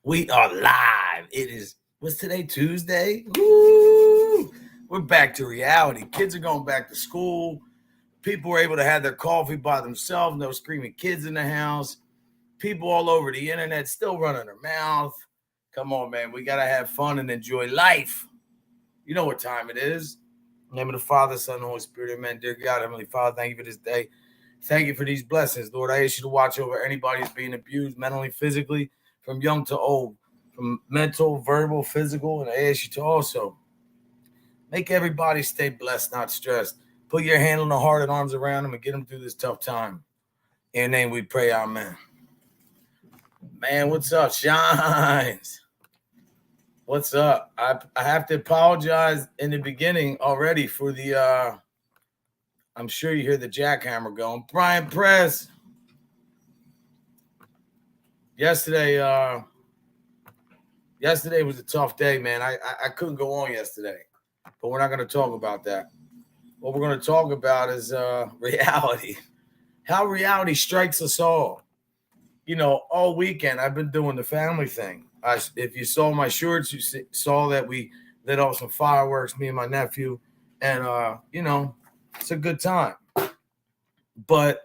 We are live. It is, what's today, Tuesday? Woo! We're back to reality. Kids are going back to school. People were able to have their coffee by themselves. No screaming kids in the house. People all over the internet still running their mouth. Come on, man. We got to have fun and enjoy life. You know what time it is. In the name of the Father, Son, and Holy Spirit, amen. Dear God, Heavenly Father, thank you for this day. Thank you for these blessings, Lord. I ask you to watch over anybody who's being abused mentally, physically, from young to old, from mental, verbal, physical, and I ask you to also make everybody stay blessed, not stressed. Put your hand on the heart and arms around them and get them through this tough time. In your name we pray, amen. Man, what's up, Shines? What's up? I have to apologize in the beginning already for the I'm sure you hear the jackhammer going. Brian Press. Yesterday was a tough day, man. I couldn't go on yesterday, but we're not going to talk about that. What we're going to talk about is reality, how reality strikes us all. You know, all weekend I've been doing the family thing. If you saw my shorts, you saw that we lit off some fireworks, me and my nephew, and you know, it's a good time. But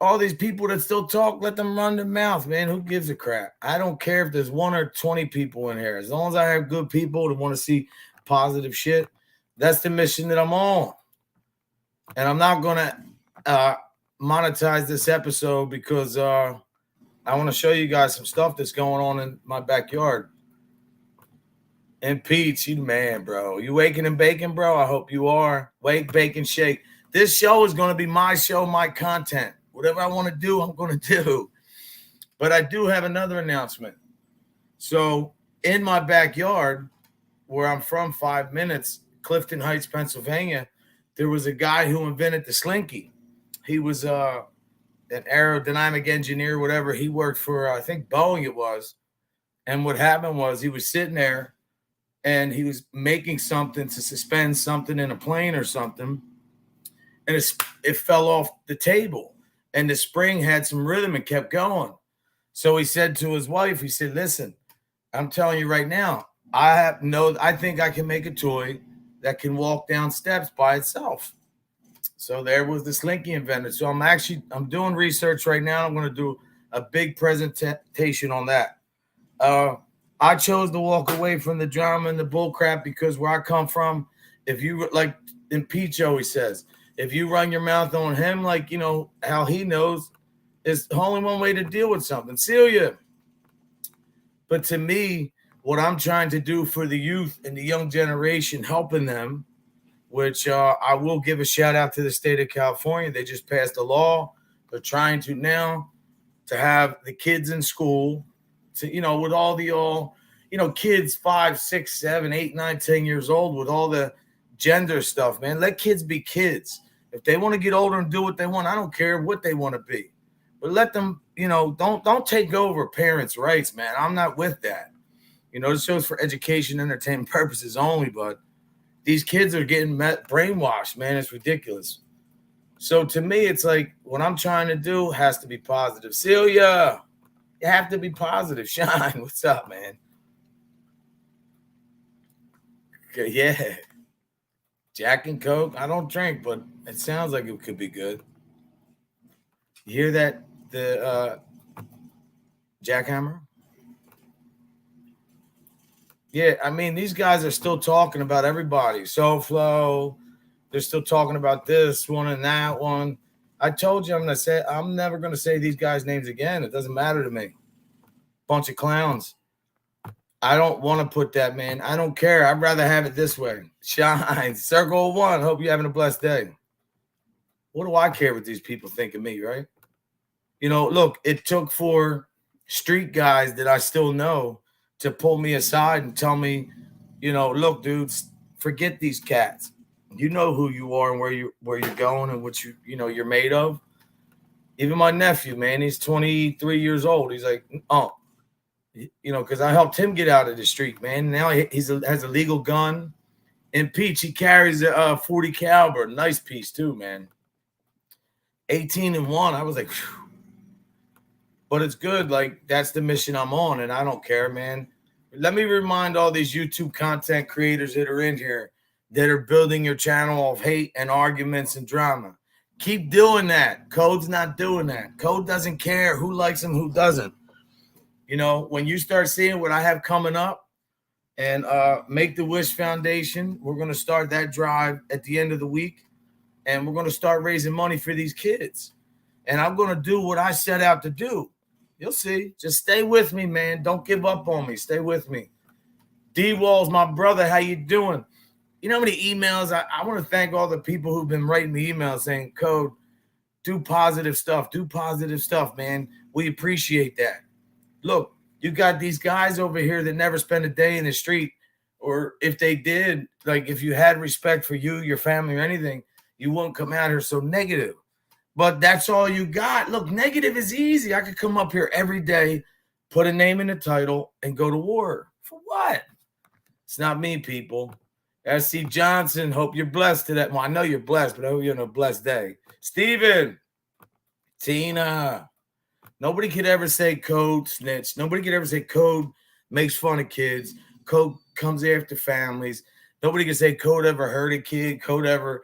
all these people that still talk, let them run their mouth, man. Who gives a crap? I don't care if there's 1 or 20 people in here. As long as I have good people that want to see positive shit, that's the mission that I'm on. And I'm not going to monetize this episode because I want to show you guys some stuff that's going on in my backyard. And Pete, you the man, bro. You waking and baking, bro? I hope you are. Wake, bake, and shake. This show is going to be my show, my content. Whatever I want to do, I'm going to do. But I do have another announcement. So in my backyard, where I'm from, 5 minutes, Clifton Heights, Pennsylvania, there was a guy who invented the Slinky. He was an aerodynamic engineer, whatever. He worked for, I think, Boeing it was. And what happened was he was sitting there and he was making something to suspend something in a plane or something. And it fell off the table. And the spring had some rhythm and kept going. So he said to his wife, he said, listen, I'm telling you right now, I think I can make a toy that can walk down steps by itself. So there was the Slinky invented. So I'm doing research right now. I'm going to do a big presentation on that. I chose to walk away from the drama and the bullcrap because where I come from, if you, like in Peach always says, if you run your mouth on him, like, you know, how he knows, it's only one way to deal with something. Celia. But to me, what I'm trying to do for the youth and the young generation, helping them, which I will give a shout out to the state of California. They just passed a law. They're trying to now to have the kids in school to, you know, with all kids 5, 6, 7, 8, 9, 10 years old with all the gender stuff, man. Let kids be kids. If they want to get older and do what they want, I don't care what they want to be. But let them, you know, don't take over parents' rights, man. I'm not with that. You know, this show's for education, entertainment purposes only, but these kids are getting brainwashed, man. It's ridiculous. So to me, it's like what I'm trying to do has to be positive. Celia, you have to be positive. Shine, what's up, man? Okay, yeah. Jack and Coke. I don't drink, but it sounds like it could be good. You hear that? The jackhammer? Yeah, I mean, these guys are still talking about everybody. SoFlo, they're still talking about this one and that one. I told you I'm never gonna say these guys' names again. It doesn't matter to me. Bunch of clowns. I don't want to put that, man. I don't care. I'd rather have it this way. Shine. Circle one. Hope you're having a blessed day. What do I care what these people think of me, right? You know, look, it took for street guys that I still know to pull me aside and tell me, you know, look, dudes, forget these cats. You know who you are and where you're going and what you're made of. Even my nephew, man, he's 23 years old. He's like, oh, you know, because I helped him get out of the street, man. Now has a legal gun. And Peach, he carries a 40 caliber, nice piece too, man. 18-1. I was like, phew. but it's good. Like, that's the mission I'm on, and I don't care, man. Let me remind all these YouTube content creators that are in here that are building your channel of hate and arguments and drama. Keep doing that. Code's not doing that. Code doesn't care who likes him, who doesn't. You know, when you start seeing what I have coming up and Make the Wish Foundation, we're going to start that drive at the end of the week, and we're going to start raising money for these kids. And I'm going to do what I set out to do. You'll see. Just stay with me, man. Don't give up on me. Stay with me. D-Walls, my brother, how you doing? You know how many emails? I want to thank all the people who've been writing me emails saying, Code, do positive stuff. Do positive stuff, man. We appreciate that. Look, you got these guys over here that never spend a day in the street, or if they did, like if you had respect for you, your family, or anything, you wouldn't come out here so negative. But that's all you got. Look, negative is easy. I could come up here every day, put a name in the title, and go to war. For what? It's not me, people. S.C. Johnson, hope you're blessed today. Well, I know you're blessed, but I hope you're on a blessed day. Steven, Tina, nobody could ever say Code snitch. Nobody could ever say Code makes fun of kids. Code comes after families. Nobody can say Code ever hurt a kid. Code ever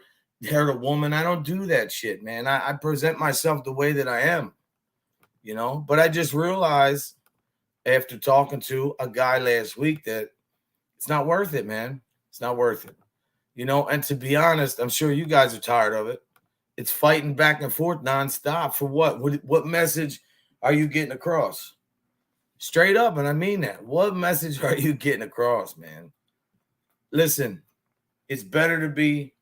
hurt a woman. I don't do that shit, man. I present myself the way that I am, you know. But I just realized after talking to a guy last week that it's not worth it, man. It's not worth it, you know. And to be honest, I'm sure you guys are tired of it. It's fighting back and forth nonstop for what? What message are you getting across? Straight up, and I mean that. What message are you getting across, man? Listen, it's better to be.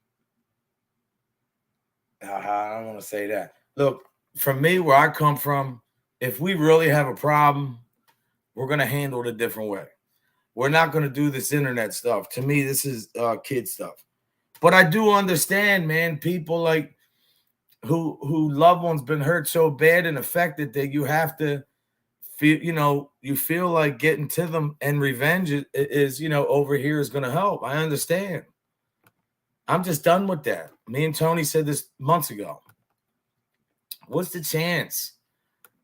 I don't want to say that. Look, from me, where I come from, if we really have a problem, we're going to handle it a different way. We're not going to do this internet stuff. To me, this is kid stuff. But I do understand, man, people like who loved ones been hurt so bad and affected that you have to feel, you know, you feel like getting to them, and revenge is you know, over here is going to help. I understand. I'm just done with that. Me and Tony said this months ago. What's the chance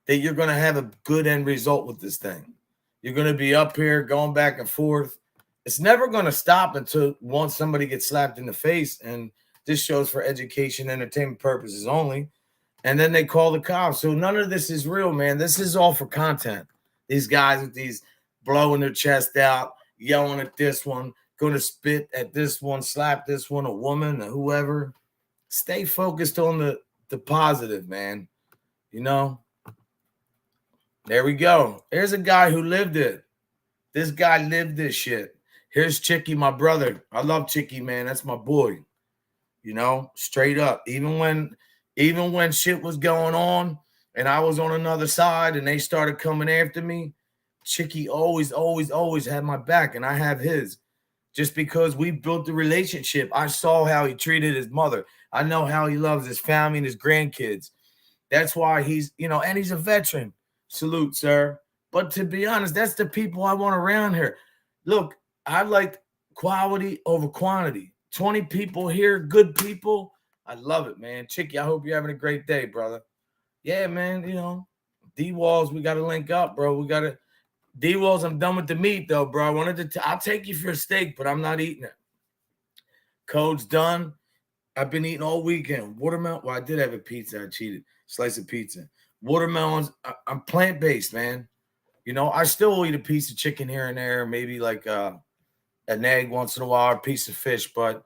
that you're going to have a good end result with this thing? You're going to be up here going back and forth. It's never going to stop until once somebody gets slapped in the face, and this show's for education, entertainment purposes only. And then they call the cops. So none of this is real, man. This is all for content. These guys with these blowing their chest out, yelling at this one, going to spit at this one, slap this one, a woman, or whoever. Stay focused on the positive, man. You know? There we go. Here's a guy who lived it. This guy lived this shit. Here's Chicky, my brother. I love Chicky, man. That's my boy. You know, straight up. Even when shit was going on and I was on another side and they started coming after me, Chicky always had my back, and I have his. Just because we built the relationship, I saw how he treated his mother. I know how he loves his family and his grandkids. That's why he's, you know, and he's a veteran. Salute, sir. But to be honest, that's the people I want around here. Look, I like quality over quantity. 20 people here, good people. I love it, man. Chicky, I hope you're having a great day, brother. Yeah, man, you know, D-Walls, we got to link up, bro. We got to. D-Walls, I'm done with the meat, though, bro. I wanted to. I'll take you for a steak, but I'm not eating it. Code's done. I've been eating all weekend. Watermelon. Well, I did have a pizza. I cheated. Slice of pizza. Watermelons. I'm plant-based, man. You know, I still eat a piece of chicken here and there, maybe like an egg once in a while, a piece of fish, but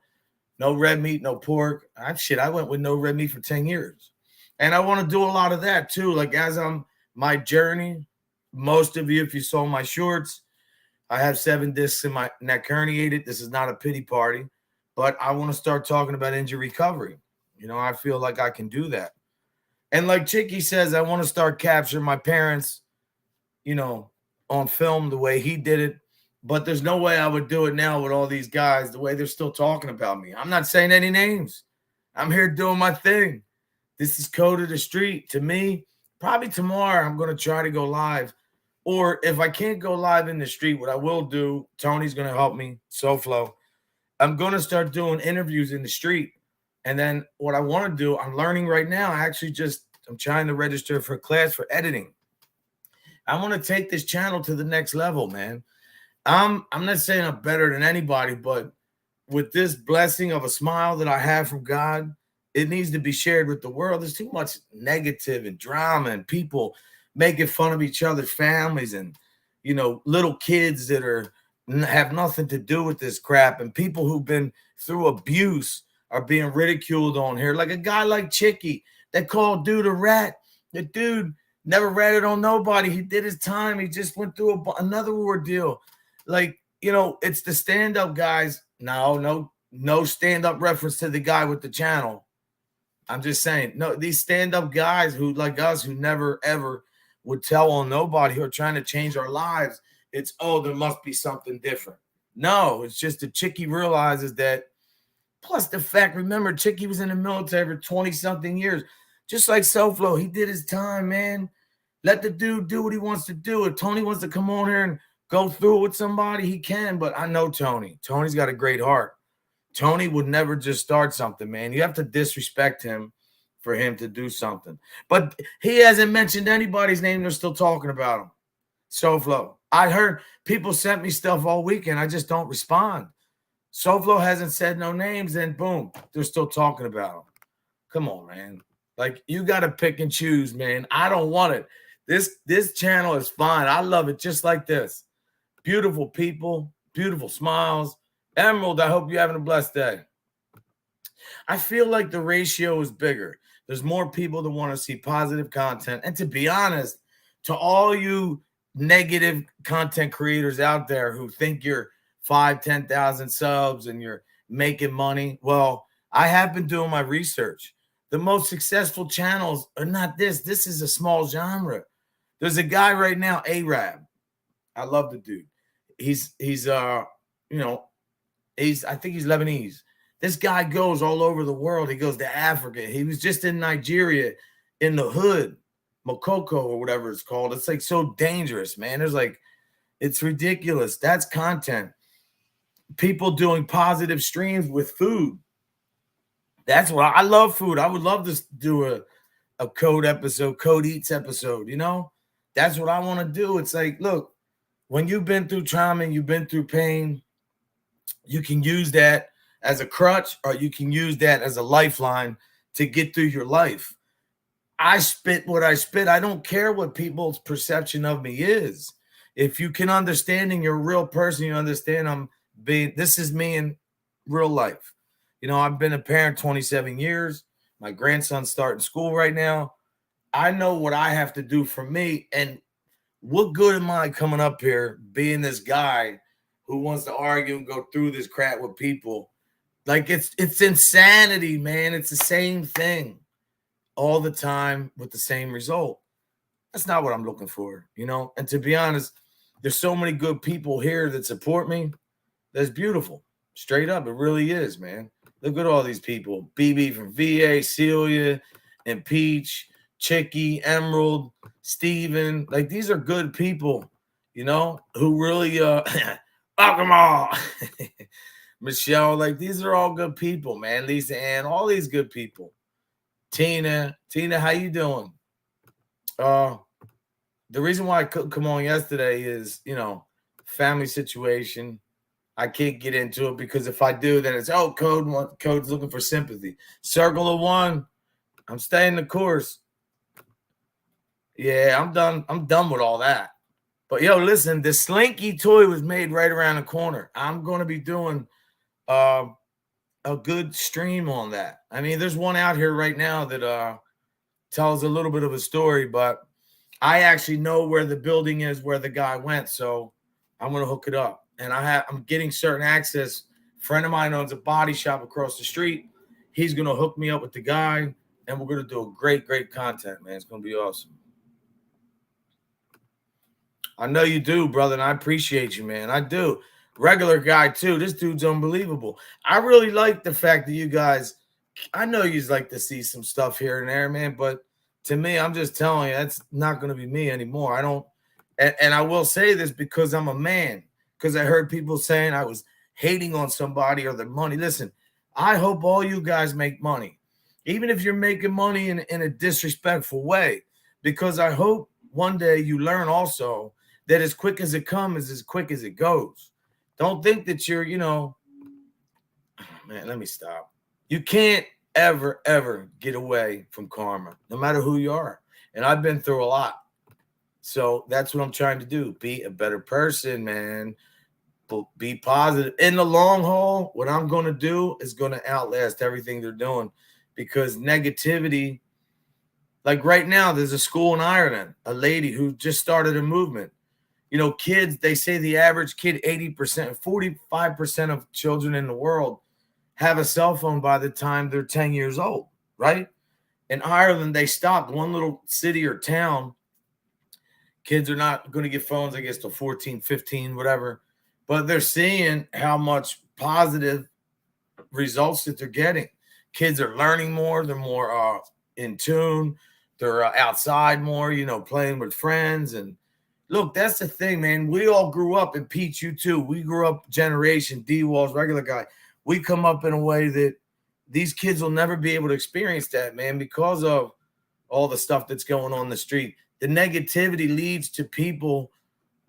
no red meat, no pork. I went with no red meat for 10 years. And I want to do a lot of that too. Like as I'm my journey, most of you, if you saw my shorts, I have 7 discs in my neck herniated. This is not a pity party, but I want to start talking about injury recovery. You know, I feel like I can do that. And like Chicky says, I want to start capturing my parents, you know, on film the way he did it. But there's no way I would do it now with all these guys, the way they're still talking about me. I'm not saying any names. I'm here doing my thing. This is Code of the Street. To me, probably tomorrow I'm going to try to go live. Or if I can't go live in the street, what I will do, Tony's going to help me, SoFlo. I'm going to start doing interviews in the street. And then what I want to do, I'm learning right now. I'm trying to register for a class for editing. I want to take this channel to the next level, man. I'm not saying I'm better than anybody, but with this blessing of a smile that I have from God, it needs to be shared with the world. There's too much negative and drama and people making fun of each other's families and little kids that have nothing to do with this crap, and people who've been through abuse are being ridiculed on here. Like a guy like Chicky that called dude a rat. The dude never ratted on nobody. He did his time. He just went through another ordeal. Like, it's the stand-up guys. No stand-up reference to the guy with the channel. I'm just saying, no, these stand-up guys who like us, who never ever would tell on nobody, who are trying to change our lives. It's, there must be something different. No, it's just that Chicky realizes that. Plus the fact, remember, Chicky was in the military for 20-something years. Just like SoFlo, he did his time, man. Let the dude do what he wants to do. If Tony wants to come on here and go through it with somebody, he can. But I know Tony. Tony's got a great heart. Tony would never just start something, man. You have to disrespect him for him to do something. But he hasn't mentioned anybody's name. They're still talking about him. SoFlo. I heard people sent me stuff all weekend. I just don't respond. SoFlo hasn't said no names, and boom, they're still talking about him. Come on, man. Like, you got to pick and choose, man. I don't want it. This channel is fine. I love it just like this. Beautiful people, beautiful smiles. Emerald, I hope you're having a blessed day. I feel like the ratio is bigger. There's more people that want to see positive content. And to be honest, to all you negative content creators out there who think you're 5,000-10,000 subs and you're making money, well, I have been doing my research. The most successful channels are not this. This is a small genre. There's a guy right now, Arab. I love the dude. He's I think he's Lebanese. This guy goes all over the world. He goes to Africa. He was just in Nigeria in the hood, Mokoko or whatever it's called. It's like so dangerous, man. It's ridiculous. That's content. People doing positive streams with food. That's what I love food. I would love to do a Code episode, Code Eats episode, That's what I want to do. It's like, look, when you've been through trauma and you've been through pain, you can use that as a crutch or you can use that as a lifeline to get through your life. I spit what I spit. I don't care what people's perception of me is. If you can understand and you're a real person, you understand this is me in real life. I've been a parent 27 years. My grandson's starting school right now. I know what I have to do for me. And what good am I coming up here being this guy who wants to argue and go through this crap with people? Like, it's insanity, man. It's the same thing all the time with the same result. That's not what I'm looking for, And to be honest, there's so many good people here that support me. That's beautiful. Straight up, it really is, man. Look at all these people. BB from VA, Celia, and Peach, Chicky, Emerald, Steven. Like, these are good people, who really welcome all. Michelle, like, these are all good people, man. Lisa Ann, all these good people. Tina, how you doing? The reason why I couldn't come on yesterday is, family situation. I can't get into it because if I do, then it's, Code's looking for sympathy. Circle of one. I'm staying the course. Yeah, I'm done. I'm done with all that. But listen, the Slinky toy was made right around the corner. I'm going to be doing a good stream on that. I mean, there's one out here right now that tells a little bit of a story, but I actually know where the building is, where the guy went. So I'm going to hook it up. And I'm getting certain access. A friend of mine owns a body shop across the street. He's going to hook me up with the guy, and we're going to do a great, great content, man. It's going to be awesome. I know you do, brother, and I appreciate you, man. I do. Regular guy, too. This dude's unbelievable. I really like the fact that you guys, I know you like to see some stuff here and there, man, but to me, I'm just telling you, that's not going to be me anymore. I don't, and I will say this because I'm a man. Because I heard people saying I was hating on somebody or their money. Listen, I hope all you guys make money, even if you're making money in a disrespectful way, because I hope one day you learn also that as quick as it comes is as quick as it goes. Don't think that you're, man, let me stop. You can't ever get away from karma, no matter who you are. And I've been through a lot. So that's what I'm trying to do. Be a better person, man. Be positive. In the long haul, what I'm going to do is going to outlast everything they're doing, because negativity, like right now, there's a school in Ireland, a lady who just started a movement. Kids, they say the average kid, 80%, 45% of children in the world have a cell phone by the time they're 10 years old, right? In Ireland, they stopped one little city or town. Kids are not going to get phones, I guess, till 14, 15, whatever. But they're seeing how much positive results that they're getting. Kids are learning more. They're more in tune. They're outside more, playing with friends. And look, that's the thing, man. We all grew up, and Pete, you too. We grew up generation D Walls, regular guy. We come up in a way that these kids will never be able to experience that, man, because of all the stuff that's going on in the street. The negativity leads to people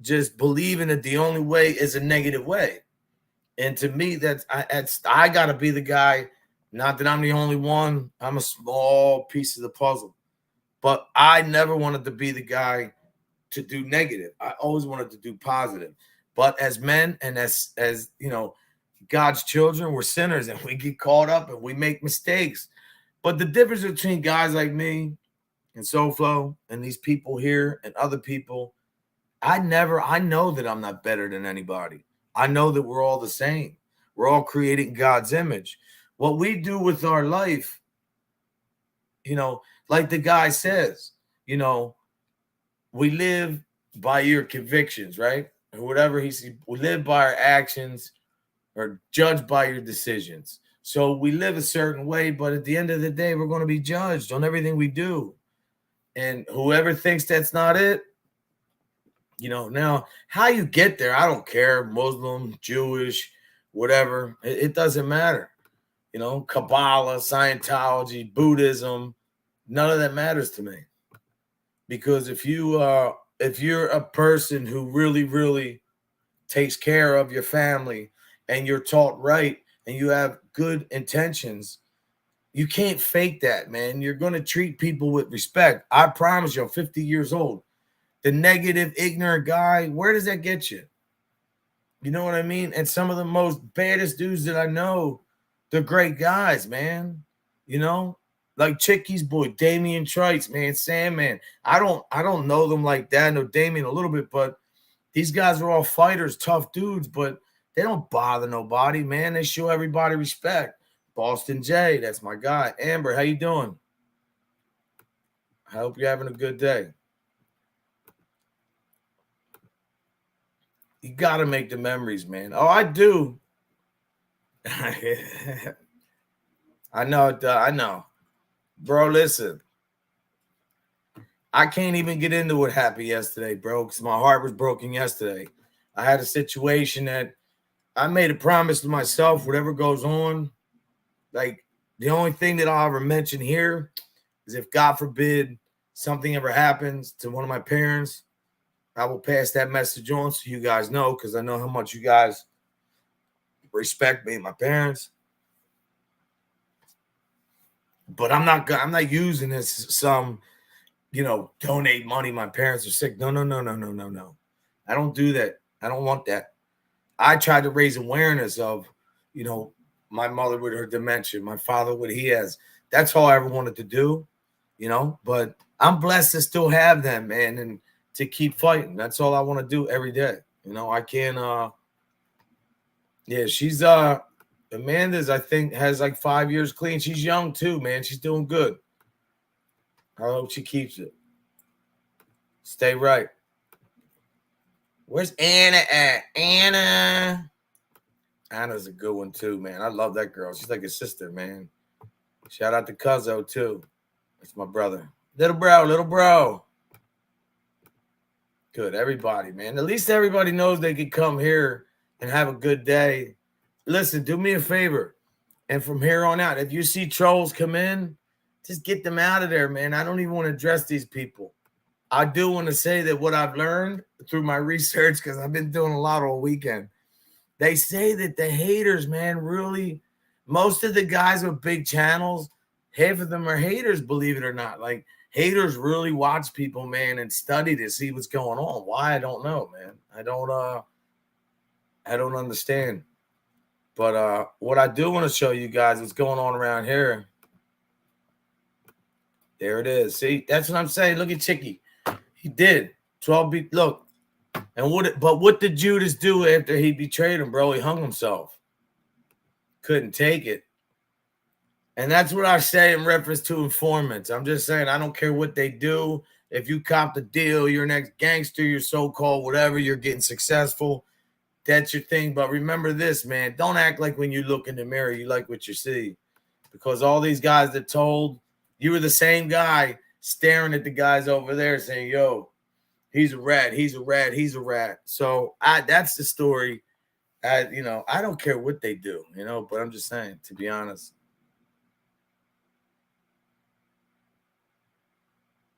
just believing that the only way is a negative way. And to me, I got to be the guy. Not that I'm the only one. I'm a small piece of the puzzle. But I never wanted to be the guy to do negative. I always wanted to do positive. But as men and as God's children, we're sinners, and we get caught up and we make mistakes. But the difference between guys like me and SoFlo and these people here and other people, I know that I'm not better than anybody. I know that we're all the same. We're all creating God's image. What we do with our life, like the guy says, we live by your convictions, right? Or whatever we live by our actions, or judged by your decisions. So we live a certain way, but at the end of the day, we're going to be judged on everything we do. And whoever thinks that's not it, now how you get there, I don't care. Muslim, Jewish, whatever, it doesn't matter. Kabbalah, Scientology, Buddhism, none of that matters to me. Because if you're a person who really, really takes care of your family, and you're taught right, and you have good intentions, you can't fake that, man. You're going to treat people with respect. I promise you, I'm 50 years old. The negative, ignorant guy, where does that get you? You know what I mean? And some of the most baddest dudes that I know, they're great guys, man. Like Chicky's boy, Damian Trites, man, Sandman. I don't know them like that. I know Damian a little bit, but these guys are all fighters, tough dudes, but they don't bother nobody, man. They show everybody respect. Boston J, that's my guy. Amber, how you doing? I hope you're having a good day. You got to make the memories, man. Oh, I do. I know. Bro, listen. I can't even get into what happened yesterday, bro, because my heart was broken yesterday. I had a situation that I made a promise to myself, whatever goes on, like the only thing that I'll ever mention here is if God forbid something ever happens to one of my parents, I will pass that message on so you guys know, because I know how much you guys respect me and my parents. But I'm not using this as some, donate money. My parents are sick. No. I don't do that. I don't want that. I tried to raise awareness of, my mother with her dementia, my father what he has. That's all I ever wanted to do, but I'm blessed to still have them, man, and to keep fighting. That's all I want to do every day. I can't, she's, Amanda's, I think, has like 5 years clean. She's young too, man. She's doing good. I hope she keeps it. Stay right. Where's Anna at? Anna's a good one too, man. I love that girl. She's like a sister, man. Shout out to Cuzzo too. That's my brother. Little bro. Good. Everybody, man. At least everybody knows they can come here and have a good day. Listen, do me a favor. And from here on out, if you see trolls come in, just get them out of there, man. I don't even want to address these people. I do want to say that what I've learned through my research, because I've been doing a lot all weekend, they say that the haters, man, really, most of the guys with big channels, half of them are haters, believe it or not. Like, haters really watch people, man, and study to see what's going on. Why? I don't know, man. I don't understand. But what I do want to show you guys what's going on around here. There it is. See, that's what I'm saying. Look at Chicky. He did 12 beat. Look, and what did Judas do after he betrayed him, bro? He hung himself. Couldn't take it. And that's what I say in reference to informants. I'm just saying, I don't care what they do. If you cop the deal, you're an ex-gangster, you're so-called whatever, you're getting successful. That's your thing. But remember this, man. Don't act like when you look in the mirror, you like what you see. Because all these guys that told you were the same guy staring at the guys over there saying, yo, he's a rat, he's a rat, he's a rat. So that's the story. I don't care what they do, but I'm just saying, to be honest.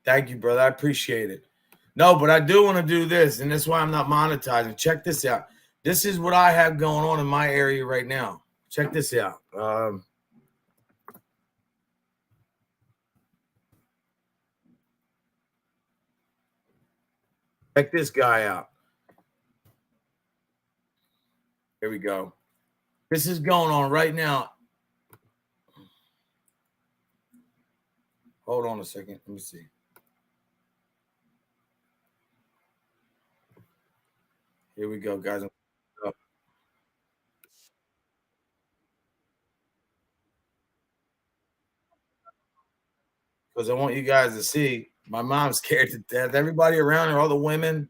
Thank you, brother. I appreciate it. No, but I do want to do this, and that's why I'm not monetizing. Check this out. This is what I have going on in my area right now. Check this out. Check this guy out. Here we go. This is going on right now. Hold on a second. Let me see. Here we go, guys. Because I want you guys to see my mom's scared to death. Everybody around her, all the women,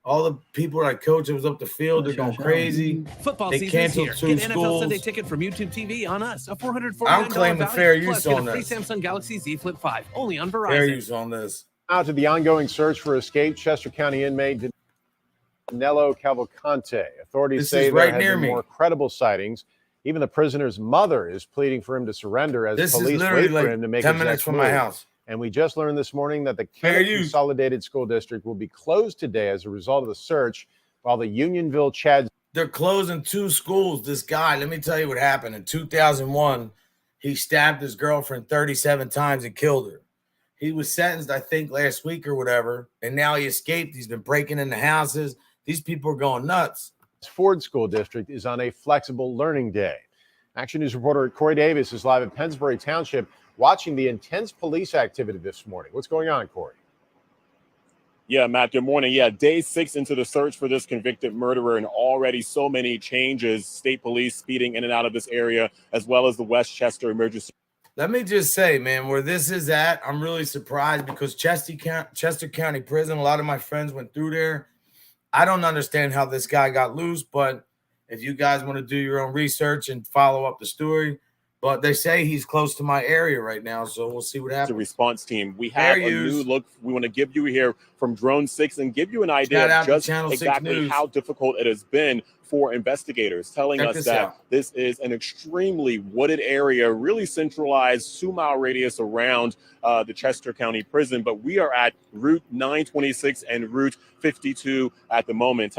all the people I coach that was up the field, they're going crazy. Football they season's here. Two Get schools. NFL Sunday ticket from YouTube TV on us. A $449 I'm claiming value, fair use plus get on a free this. Samsung Galaxy Z Flip 5, only on Verizon. Fair use on this. Out to the ongoing search for escaped Chester County inmate Danilo Cavalcante. Authorities say there have been more credible sightings. Even the prisoner's mother is pleading for him to surrender as police wait for him to make 10 minutes from my house. And we just learned this morning that the Kennett Consolidated School District will be closed today as a result of the search, while the Unionville Chad. They're closing 2 schools. This guy, let me tell you what happened. In 2001, he stabbed his girlfriend 37 times and killed her. He was sentenced, I think, last week or whatever, and now he escaped. He's been breaking into houses. These people are going nuts. Ford School District is on a flexible learning day. Action News reporter Corey Davis is live at Pennsbury Township watching the intense police activity this morning. What's going on, Corey? Yeah, Matt, good morning. Yeah, day 6 into the search for this convicted murderer, and already so many changes. State police speeding in and out of this area, as well as the Westchester Emergency. Let me just say, man, where this is at, I'm really surprised because Chester County Prison, a lot of my friends went through there. I don't understand how this guy got loose, but if you guys want to do your own research and follow up the story, but they say he's close to my area right now, so we'll see what happens. The response team. We have a new look we want to give you here from Drone 6 and give you an idea of just exactly how difficult it has been for investigators, telling us that this is an extremely wooded area, really centralized 2-mile radius around the Chester County Prison. But we are at Route 926 and Route 52 at the moment.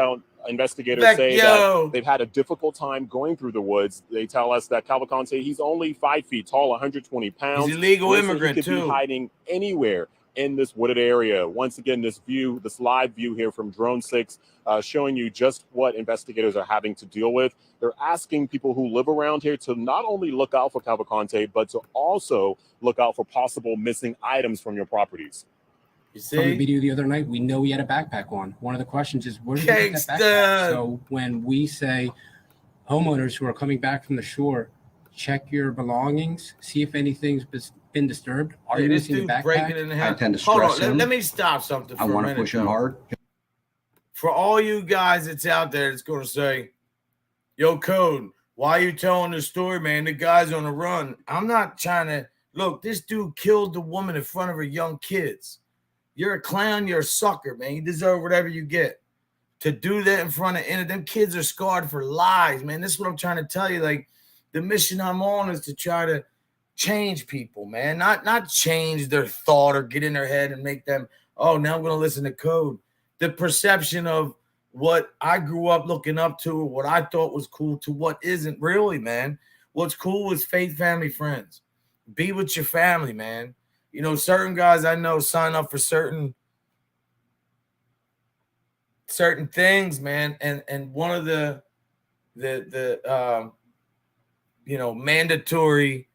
Investigators say that they've had a difficult time going through the woods. They tell us that Cavalcante, he's only 5 feet tall, 120 pounds. He's an illegal immigrant, he could be hiding anywhere in this wooded area. Once again, this live view here from Drone 6, showing you just what investigators are having to deal with. They're asking people who live around here to not only look out for Cavalcante, but to also look out for possible missing items from your properties. You see? From the video the other night, we know he had a backpack on. One of the questions is, where did he get that backpack? So when we say homeowners who are coming back from the shore, check your belongings, see if anything's been disturbed. Are you missing the backpack? I tend to stress him. Let me stop something for a minute. I want to push him hard. For all you guys that's out there that's going to say, yo, Code, why are you telling this story, man? The guy's on the run. I'm not trying to – look, this dude killed the woman in front of her young kids. You're a clown. You're a sucker, man. You deserve whatever you get. To do that in front of them kids are scarred for lives, man. This is what I'm trying to tell you. Like, the mission I'm on is to try to change people, man. Not change their thought or get in their head and make them oh, now I'm going to listen to code. The perception of what I grew up looking up to, or what I thought was cool, to what isn't really, man. What's cool is faith, family, friends. Be with your family, man. You know, certain guys I know sign up for certain things, man. And one of the mandatory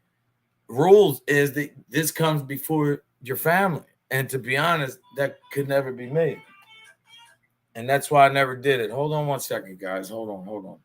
rules is that this comes before your family. And to be honest, that could never be me. And that's why I never did it. Hold on one second, guys. Hold on.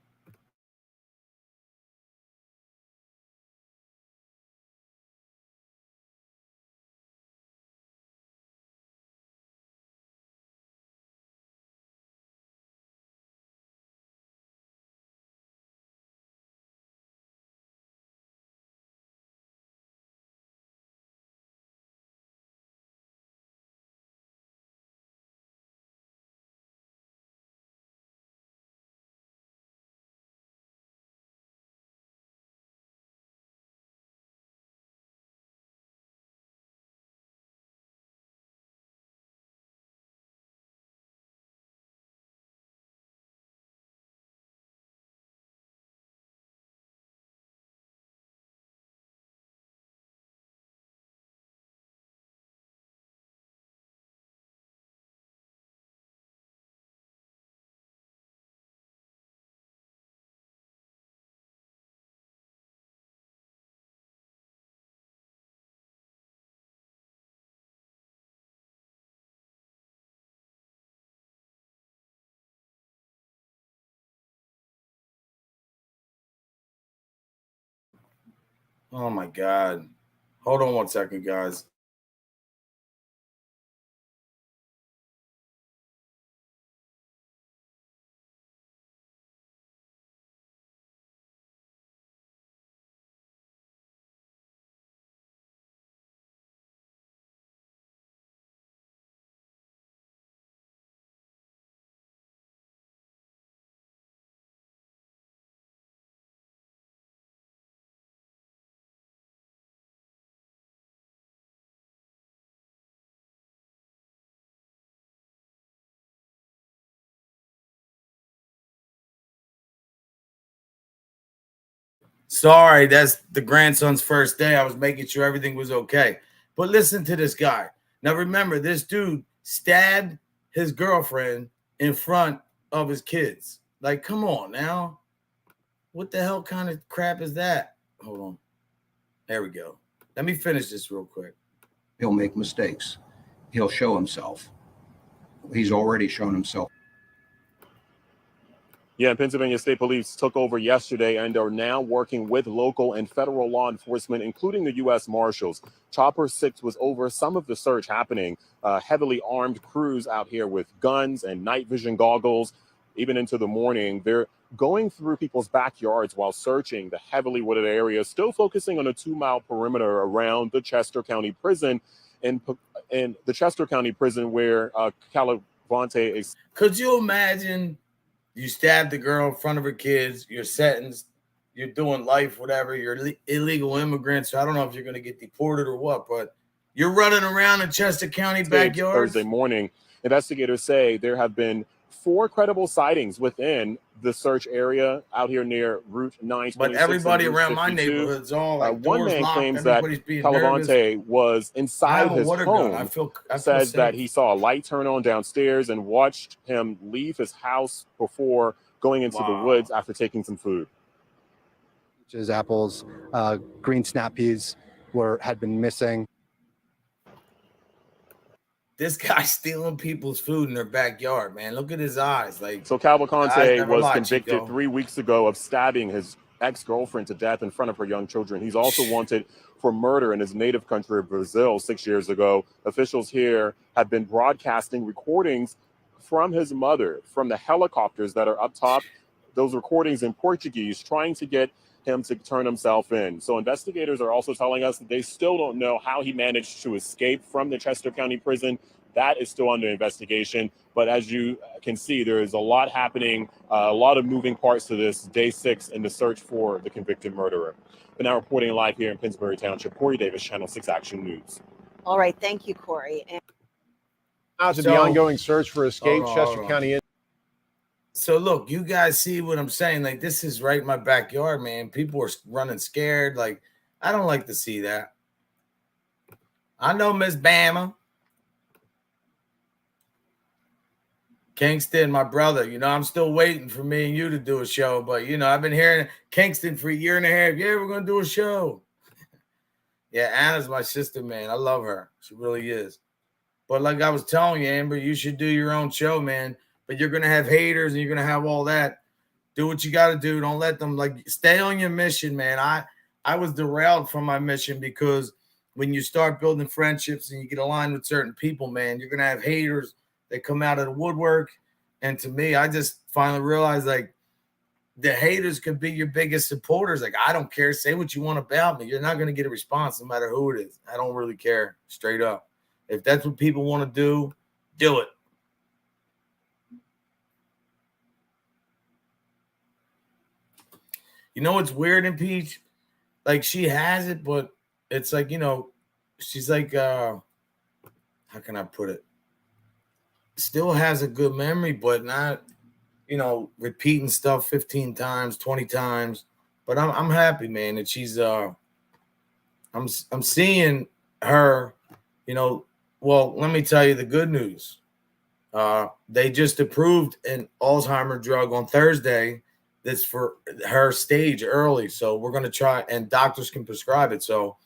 Oh my God. Hold on one second, guys. Sorry, that's the grandson's first day. I was making sure everything was okay. But listen to this guy. Now, remember, this dude stabbed his girlfriend in front of his kids. Like, come on now. What the hell kind of crap is that? Hold on. There we go. Let me finish this real quick. He'll make mistakes. He'll show himself. He's already shown himself. Yeah, Pennsylvania State Police took over yesterday and are now working with local and federal law enforcement, including the U.S. Marshals. Chopper 6 was over some of the search happening. Heavily armed crews out here with guns and night vision goggles, even into the morning. They're going through people's backyards while searching the heavily wooded area, still focusing on a 2-mile perimeter around the Chester County Prison, and the Chester County Prison where Calavante is. Could you imagine? You stabbed the girl in front of her kids. You're sentenced. You're doing life, whatever. You're illegal immigrant. So I don't know if you're going to get deported or what, but you're running around in Chester County backyard. Thursday morning, investigators say there have been 4 credible sightings within the search area out here near Route 926. But everybody around my neighborhood's all like one man locked. Claims that Calavante was inside his home. I says safe. That he saw a light turn on downstairs and watched him leave his house before going into the woods after taking some food. Peaches, apples, green snap peas had been missing. This guy's stealing people's food in their backyard, man. Look at his eyes. Like, so Cavalcante was convicted 3 weeks ago of stabbing his ex-girlfriend to death in front of her young children. He's also wanted for murder in his native country of Brazil 6 years ago. Officials here have been broadcasting recordings from his mother, from the helicopters that are up top. Those recordings in Portuguese, trying to get him to turn himself in. So investigators are also telling us that they still don't know how he managed to escape from the Chester County Prison. That is still under investigation. But as you can see, there is a lot happening, a lot of moving parts to this day 6 in the search for the convicted murderer. But now reporting live here in Pennsbury Township, Corey Davis, Channel 6 Action News. All right. Thank you, Corey. Out to the ongoing search for escaped Chester County. So look, you guys see what I'm saying? Like, this is right in my backyard, man. People are running scared. Like, I don't like to see that. I know Miss Bama. Kingston, my brother, you know, I'm still waiting for me and you to do a show. But, you know, I've been hearing Kingston for a year and a half. Yeah, we're going to do a show. Yeah, Anna's my sister, man. I love her. She really is. But like I was telling you, Amber, you should do your own show, man. But you're going to have haters and you're going to have all that. Do what you got to do. Don't let them, like, stay on your mission, man. I was derailed from my mission because when you start building friendships and you get aligned with certain people, man, you're going to have haters that come out of the woodwork. And to me, I just finally realized, like, the haters could be your biggest supporters. Like, I don't care. Say what you want about me. You're not going to get a response no matter who it is. I don't really care, straight up. If that's what people want to do it. You know what's weird in Peach? Like, she has it, but it's like, you know, she's like, how can I put it? Still has a good memory, but not, you know, repeating stuff 15 times, 20 times. But I'm happy, man, that she's I'm seeing her, you know. Well, let me tell you the good news. They just approved an Alzheimer's drug on Thursday that's for her stage early. So we're going to try, and doctors can prescribe it. So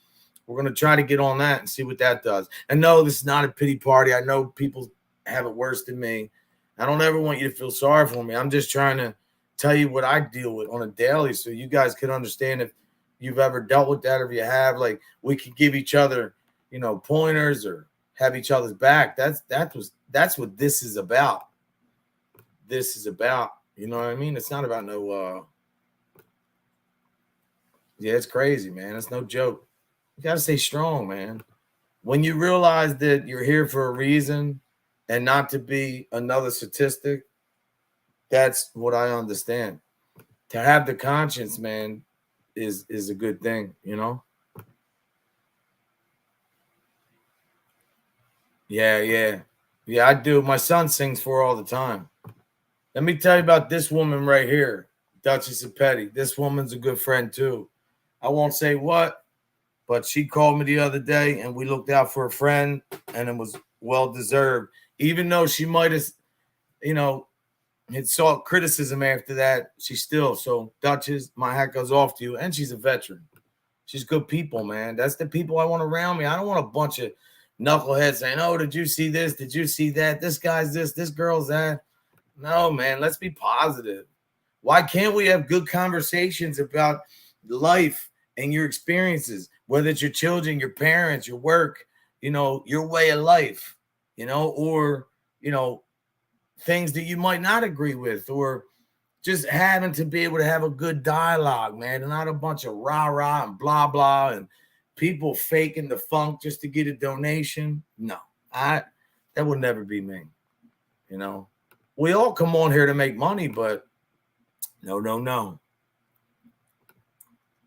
we're going to try to get on that and see what that does. And no, this is not a pity party. I know people have it worse than me. I don't ever want you to feel sorry for me. I'm just trying to tell you what I deal with on a daily so you guys can understand if you've ever dealt with that, or if you have, like, we could give each other, you know, pointers or have each other's back. That's what this is about. This is about, you know what I mean? It's not about no yeah, it's crazy, man. It's no joke. You gotta stay strong, man. When you realize that you're here for a reason and not to be another statistic, that's what I understand. To have the conscience, man, is a good thing, you know? Yeah, I do. My son sings for her all the time. Let me tell you about this woman right here, Duchess of Petty. This woman's a good friend too. I won't say what, but she called me the other day and we looked out for a friend, and it was well deserved. Even though she might have, you know, had saw criticism after that, she still. So Duchess, my hat goes off to you, and she's a veteran. She's good people, man. That's the people I want around me. I don't want a bunch of knuckleheads saying, oh, did you see this? Did you see that? This guy's this girl's that. No, man, let's be positive. Why can't we have good conversations about life and your experiences, whether it's your children, your parents, your work, you know, your way of life, you know, or, you know, things that you might not agree with, or just having to be able to have a good dialogue, man, and not a bunch of rah-rah and blah, blah, and people faking the funk just to get a donation. No, that would never be me. You know, we all come on here to make money, but no.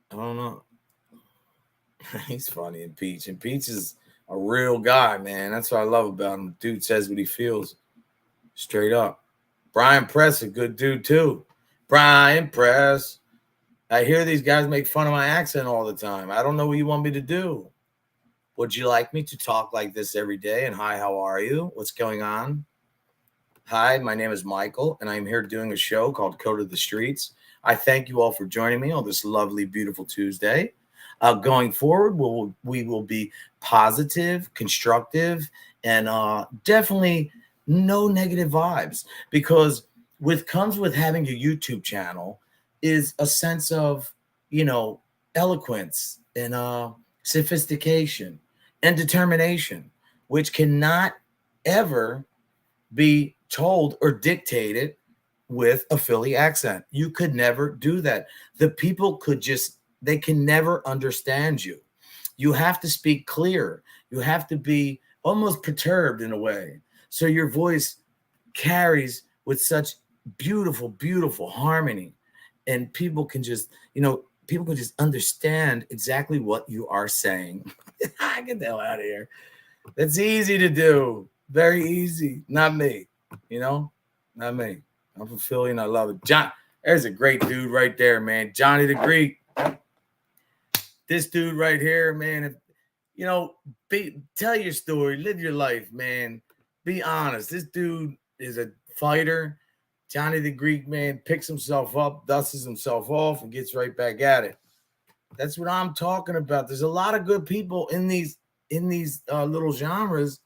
I don't know. He's funny in Peach. And Peach is a real guy, man. That's what I love about him. Dude says what he feels. Straight up. Brian Press, a good dude too. Brian Press. I hear these guys make fun of my accent all the time. I don't know what you want me to do. Would you like me to talk like this every day? And hi, how are you? What's going on? Hi, my name is Michael, and I'm here doing a show called Code of the Streets. I thank you all for joining me on this lovely, beautiful Tuesday. Going forward, we will be positive, constructive, and definitely no negative vibes, because comes with having a YouTube channel is a sense of, you know, eloquence and sophistication and determination, which cannot ever be told or dictated with a Philly accent. You could never do that. The people they can never understand you. You have to speak clear. You have to be almost perturbed in a way, so your voice carries with such beautiful, beautiful harmony, and people can just, you know, understand exactly what you are saying. Get the hell out of here. That's easy to do. Very easy. Not me. You know, not me. I'm from Philly and I love it. John, there's a great dude right there, man. Johnny the Greek. This dude right here, man. If, you know, tell your story, live your life, man. Be honest. This dude is a fighter. Johnny the Greek, man, picks himself up, dusts himself off, and gets right back at it. That's what I'm talking about. There's a lot of good people in these little genres,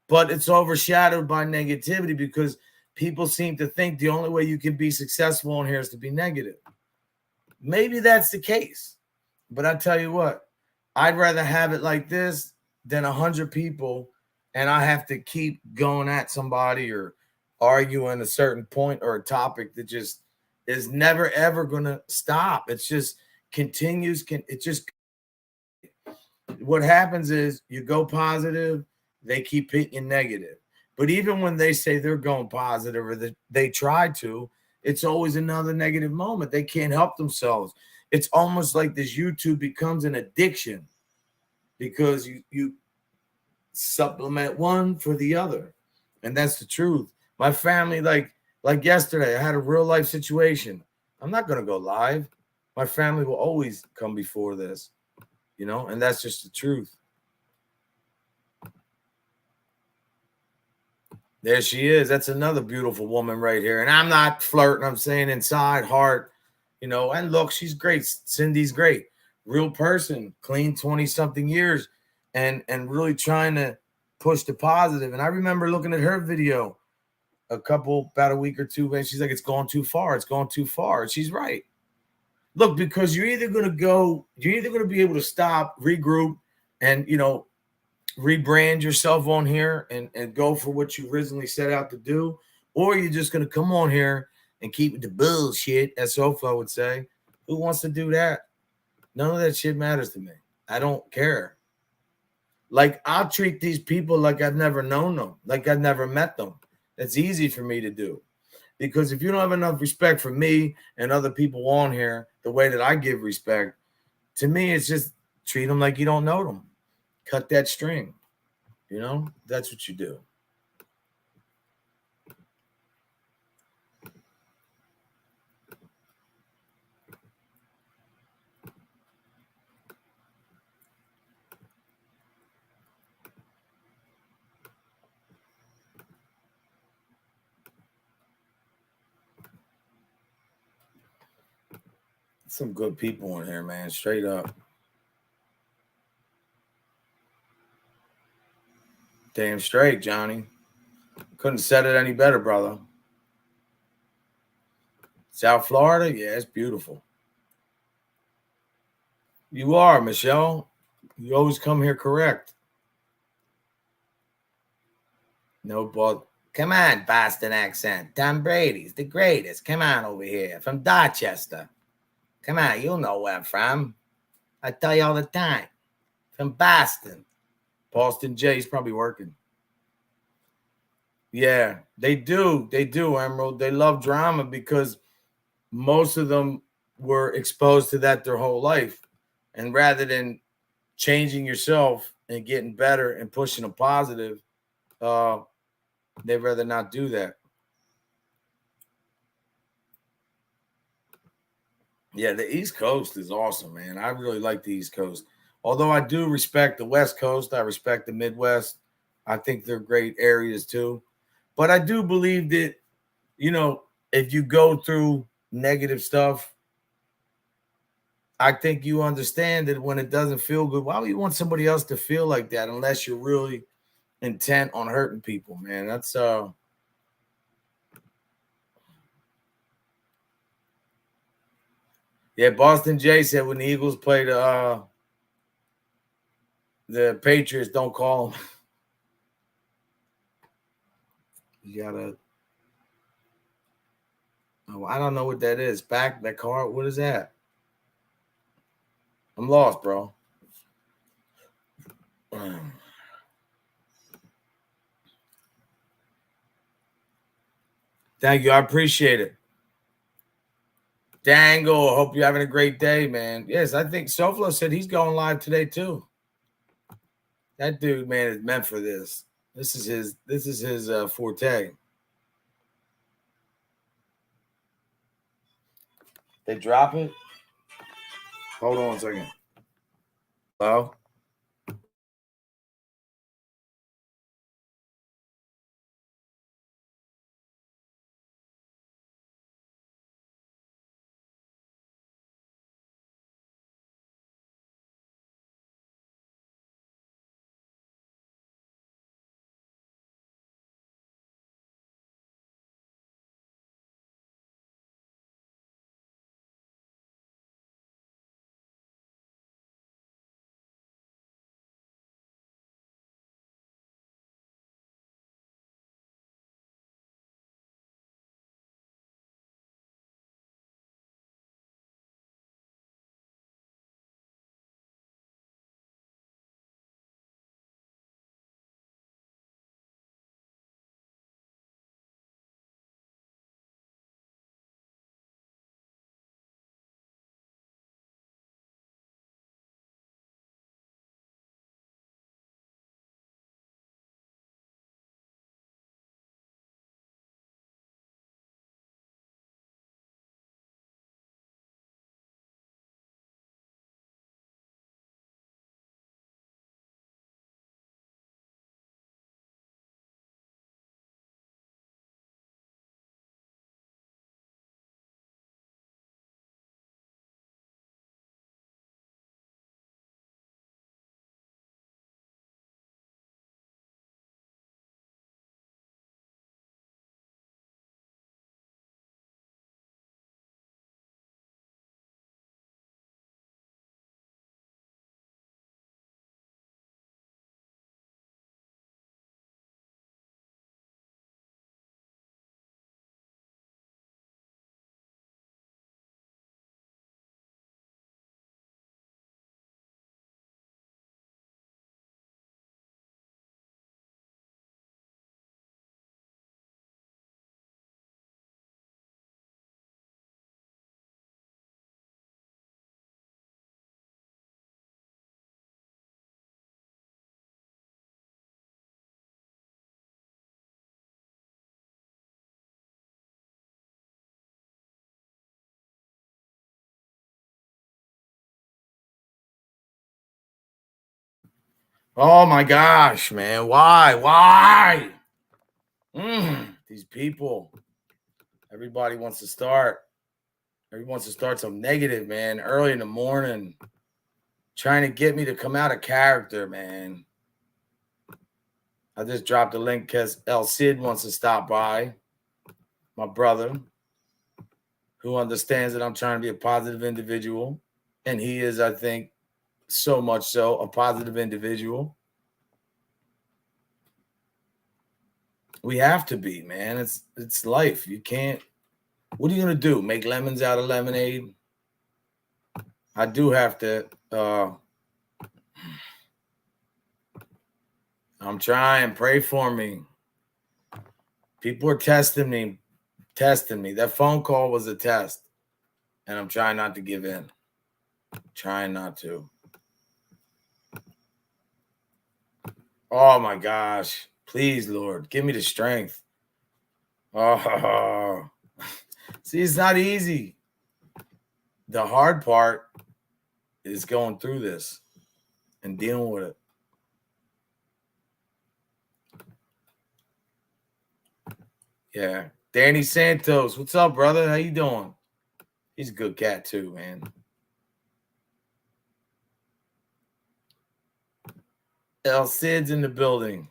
but it's overshadowed by negativity because people seem to think the only way you can be successful in here is to be negative. Maybe that's the case, but I tell you what, I'd rather have it like this than 100 people, and I have to keep going at somebody or arguing a certain point or a topic that just is never ever going to stop. It's just continues. What happens is you go positive, they keep hitting negative. But even when they say they're going positive or they try to, it's always another negative moment. They can't help themselves. It's almost like this YouTube becomes an addiction because you supplement one for the other. And that's the truth. My family, like yesterday, I had a real life situation. I'm not going to go live. My family will always come before this, you know, and that's just the truth. There she is. That's another beautiful woman right here. And I'm not flirting. I'm saying inside, heart, you know, and look, she's great. Cindy's great. Real person, clean 20-something years and really trying to push the positive. And I remember looking at her video about a week or two, and she's like, it's going too far. It's going too far. And she's right. Look, because you're either going to be able to stop, regroup, and, you know, rebrand yourself on here and go for what you originally set out to do, or you're just going to come on here and keep the bullshit, as Soflo would say. Who wants to do that? None of that shit matters to me. I don't care. Like, I'll treat these people like I've never known them, like I've never met them. That's easy for me to do. Because if you don't have enough respect for me and other people on here, the way that I give respect, to me, it's just treat them like you don't know them. Cut that string. You know, that's what you do. Some good people in here, man. Straight up. Damn straight, Johnny. Couldn't have said it any better, brother. South Florida? Yeah, it's beautiful. You are, Michelle. You always come here correct. No, but come on, Boston accent. Tom Brady's the greatest. Come on over here. From Dorchester. Come on, you know where I'm from. I tell you all the time. From Boston. Boston Jay's probably working. Yeah, they do. They do, Emerald. They love drama because most of them were exposed to that their whole life. And rather than changing yourself and getting better and pushing a positive, they'd rather not do that. Yeah, the East Coast is awesome, man. I really like the East Coast. Although I do respect the West Coast, I respect the Midwest. I think they're great areas too. But I do believe that, you know, if you go through negative stuff, I think you understand that when it doesn't feel good, why would you want somebody else to feel like that unless you're really intent on hurting people, man? That's yeah, Boston Jay said when the Eagles play the Patriots, don't call them. You gotta. Oh, I don't know what that is. Back that card. What is that? I'm lost, bro. Thank you. I appreciate it. Dangle, hope you're having a great day, man. Yes, I think Soflo said he's going live today too. That dude, man, is meant for this. This is his forte. They drop it. Hold on a second. Hello? Oh my gosh, man. Why? These people. Everybody wants to start. Everyone wants to start some negative, man. Early in the morning. Trying to get me to come out of character, man. I just dropped a link because El Cid wants to stop by. My brother, who understands that I'm trying to be a positive individual. And he is, I think, so much so, a positive individual. We have to be, man. It's life. You can't. What are you gonna do? Make lemons out of lemonade? I do have to. I'm trying. Pray for me. People are testing me. That phone call was a test, and I'm trying not to give in. Trying not to. Oh my gosh. Please, Lord, give me the strength. Oh, see, it's not easy. The hard part is going through this and dealing with it. Yeah. Danny Santos, what's up, brother? How you doing? He's a good cat too, man. El Cid's in the building.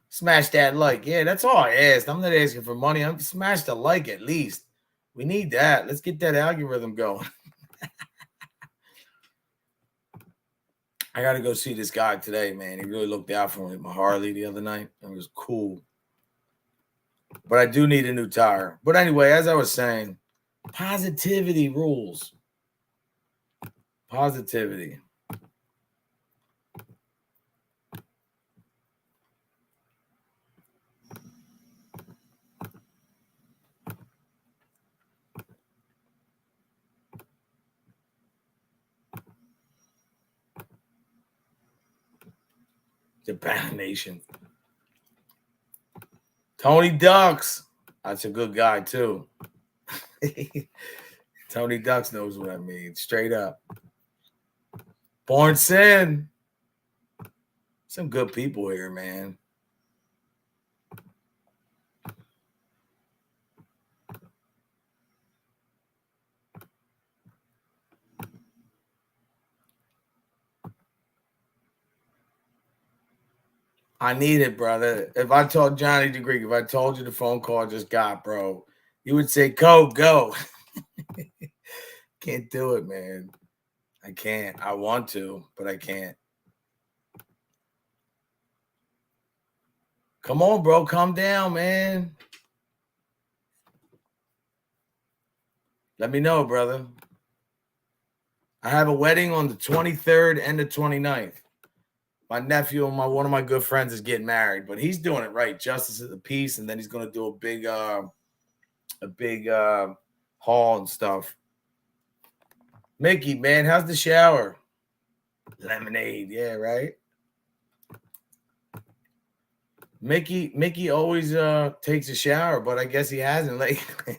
Smash that like. Yeah, that's all I asked. I'm not asking for money. I'm smash the like at least. We need that. Let's get that algorithm going. I got to go see this guy today, man. He really looked out for me with my Harley the other night. It was cool. But I do need a new tire. But anyway, as I was saying, positivity rules. Positivity. Japan Nation. Tony Ducks. That's a good guy, too. Tony Ducks knows what I mean. Straight up. Born Sin. Some good people here, man. I need it, brother. If I told Johnny the Greek, if I told you the phone call I just got, bro, you would say, go. Can't do it, man. I can't. I want to, but I can't. Come on, bro. Calm down, man. Let me know, brother. I have a wedding on the 23rd and the 29th. My nephew and one of my good friends is getting married, but he's doing it right. Justice of the Peace, and then he's going to do a big hall and stuff. Mickey, man, how's the shower? Lemonade, yeah, right? Mickey always takes a shower, but I guess he hasn't lately.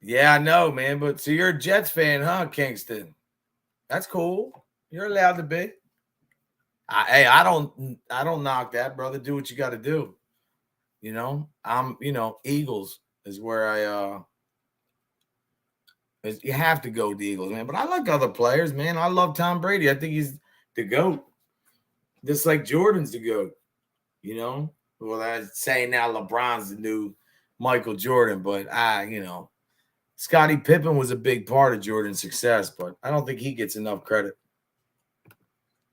Yeah, I know, man. But so you're a Jets fan, huh, Kingston? That's cool. You're allowed to be. Hey, I don't knock that, brother. Do what you got to do. You know, Eagles is where you have to go with the Eagles, man. But I like other players, man. I love Tom Brady. I think he's the GOAT. Just like Jordan's the GOAT, you know? Well, I'm saying now LeBron's the new Michael Jordan, but Scottie Pippen was a big part of Jordan's success, but I don't think he gets enough credit.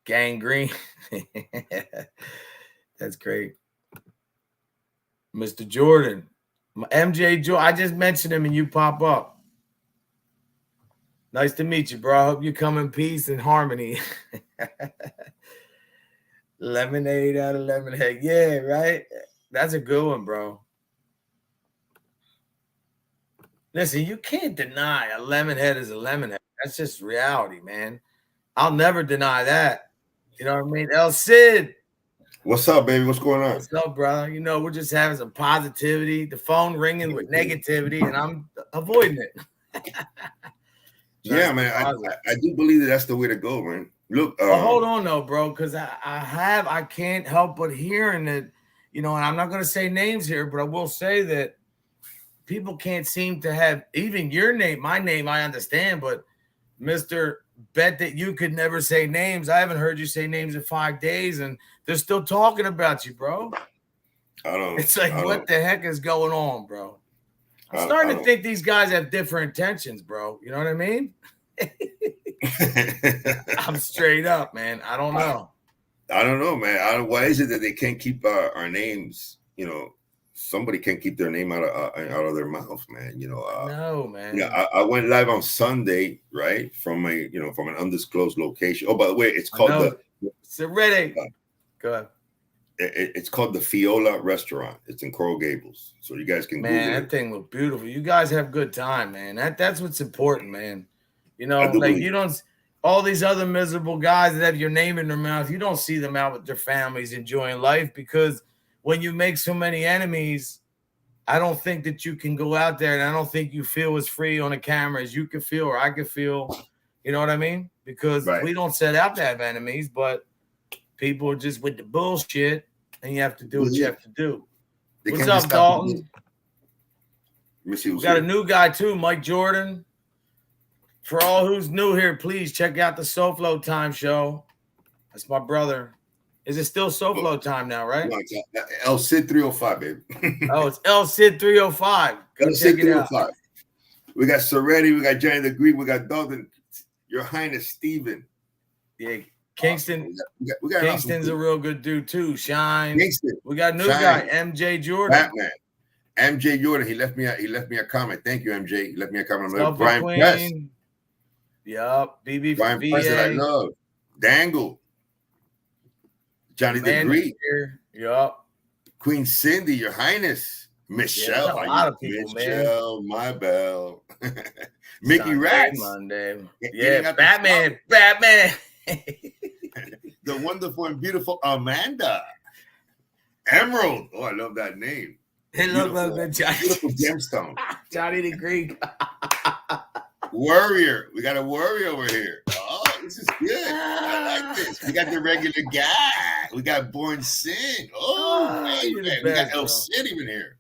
Gangrene. That's great. Mr. Jordan. MJ Jordan. I just mentioned him and you pop up. Nice to meet you, bro. I hope you come in peace and harmony. Lemonade out of Lemonhead. Yeah, right? That's a good one, bro. Listen, you can't deny a Lemonhead is a Lemonhead. That's just reality, man. I'll never deny that. You know what I mean? El Cid. What's up, baby? What's going on? What's up, brother? You know, we're just having some positivity. The phone ringing with negativity, and I'm avoiding it. Yeah, man. I do believe that's the way to go, man. Look, hold on, though, bro, because I can't help but hearing that, and I'm not going to say names here, but I will say that people can't seem to have even your name, my name, I understand, but Mr. Bet that you could never say names. I haven't heard you say names in 5 days, and they're still talking about you, bro. It's like, what the heck is going on, bro? I'm starting to think these guys have different intentions, bro. You know what I mean? I'm straight up, man. I don't know. I don't know, man. Why is it that they can't keep our names? Somebody can't keep their name out of their mouth, man. No, man. Yeah, I went live on Sunday, right, from from an undisclosed location. Oh, by the way, it's called Serenity. Go ahead. It's called the Fiola Restaurant. It's in Coral Gables, so you guys can. Man, that thing look beautiful. You guys have good time, man. That's what's important, man. You don't. All these other miserable guys that have your name in their mouth, you don't see them out with their families enjoying life, because when you make so many enemies, I don't think that you can go out there, and I don't think you feel as free on a camera as you can feel or I can feel. You know what I mean? Because we don't set out to have enemies, but people are just with the bullshit, and you have to do what you have to do. What's up, Dalton? We got a new guy too, Mike Jordan. For all who's new here, please check out the SoFlo Time show. That's my brother. Is it still SoFlo Time now, right? El Cid 305, baby. Oh, it's El Cid 305. El Cid 305. We got Serenity, we got Johnny the Greek, we got Dalton, Your Highness Stephen. Yeah, Kingston. We got Kingston's a real good dude too. Shine. Kingston. We got a new guy, MJ Jordan. Batman. MJ Jordan. He left me a comment. Thank you, MJ. He left me a comment. Brian Press. Yup. BB Brian Press that I love. Dangle. Johnny the Greek. Yup. Queen Cindy, Your Highness. Michelle, yeah, a lot of people, Michelle, my bell. Mickey Rats. Monday. Yeah, Batman. Batman. The wonderful and beautiful Amanda. Emerald. Oh, I love that name. It looked like that Johnny. Beautiful gemstone. Johnny the Greek. Warrior. We got a warrior over here. Oh, this is good. I like this. We got the regular guy. We got Born Sin. Oh, man. We got El Cid even here.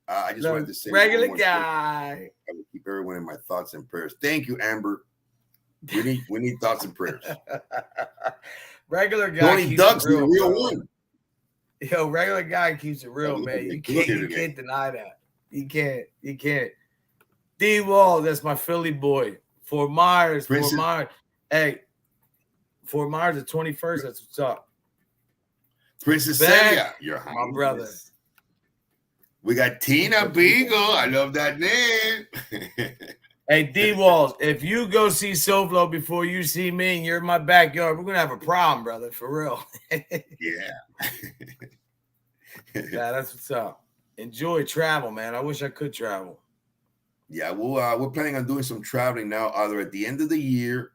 I just wanted to say regular guy. I will keep everyone in my thoughts and prayers. Thank you, Amber. We need thoughts and prayers. Regular guy. Tony Duck's the real one. Yo, regular guy keeps it real, man. You can't deny that. You can't. D Wall, that's my Philly boy. Fort Myers. Hey, Fort Myers the 21st. That's what's up. Princess Celia, your highness. My brother. We got Tina Beagle. I love that name. Hey, D-Walls, if you go see SoFlo before you see me and you're in my backyard, we're going to have a problem, brother, for real. Yeah. Yeah, that's what's up. Enjoy travel, man. I wish I could travel. Yeah, we're planning on doing some traveling now, either at the end of the year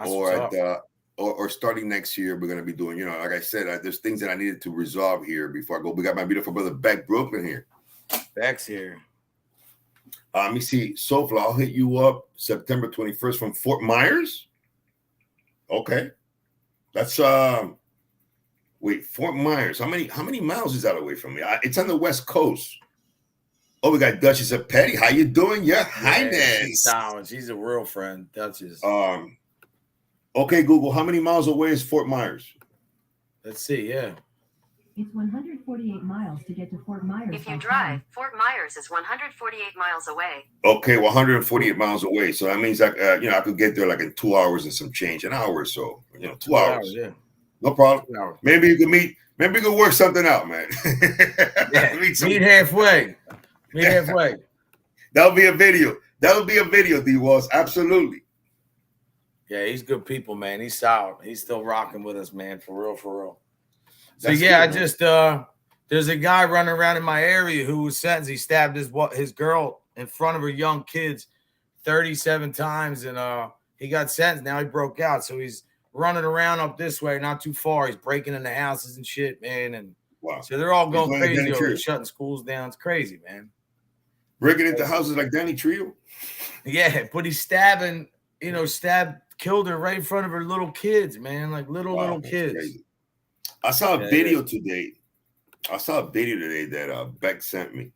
or starting next year. We're going to be doing, like I said, there's things that I needed to resolve here before I go. We got my beautiful brother Beck Brooklyn here. Beck's here. Let me see. SoFlo, I'll hit you up September 21st from Fort Myers. Okay. That's Fort Myers. How many miles is that away from me? It's on the West Coast. Oh, we got Duchess of Petty. How you doing? Your Highness. She's a real friend, Duchess. Okay, Google, how many miles away is Fort Myers? Let's see, yeah. It's 148 miles to get to Fort Myers. If you drive, Fort Myers is 148 miles away. Okay, 148 miles away. So that means I could get there like in 2 hours and some change, an hour or so. 2 hours. Yeah. No problem. Maybe you can meet. Maybe you can work something out, man. Yeah, meet halfway. Meet halfway. That'll be a video. D-Walls. Absolutely. Yeah, he's good people, man. He's solid. He's still rocking with us, man. For real. So yeah, good, I just there's a guy running around in my area who was sentenced. He stabbed his girl in front of her young kids 37 times, and he got sentenced. Now he broke out, so he's running around up this way, not too far. He's breaking into houses and shit, man. And wow, so they're all going crazy over shutting schools down. It's crazy, man. Breaking into houses like Danny Trio. Yeah, but he's stabbing. Killed her right in front of her little kids, man. Like little kids. Crazy. I saw a video today. That Beck sent me.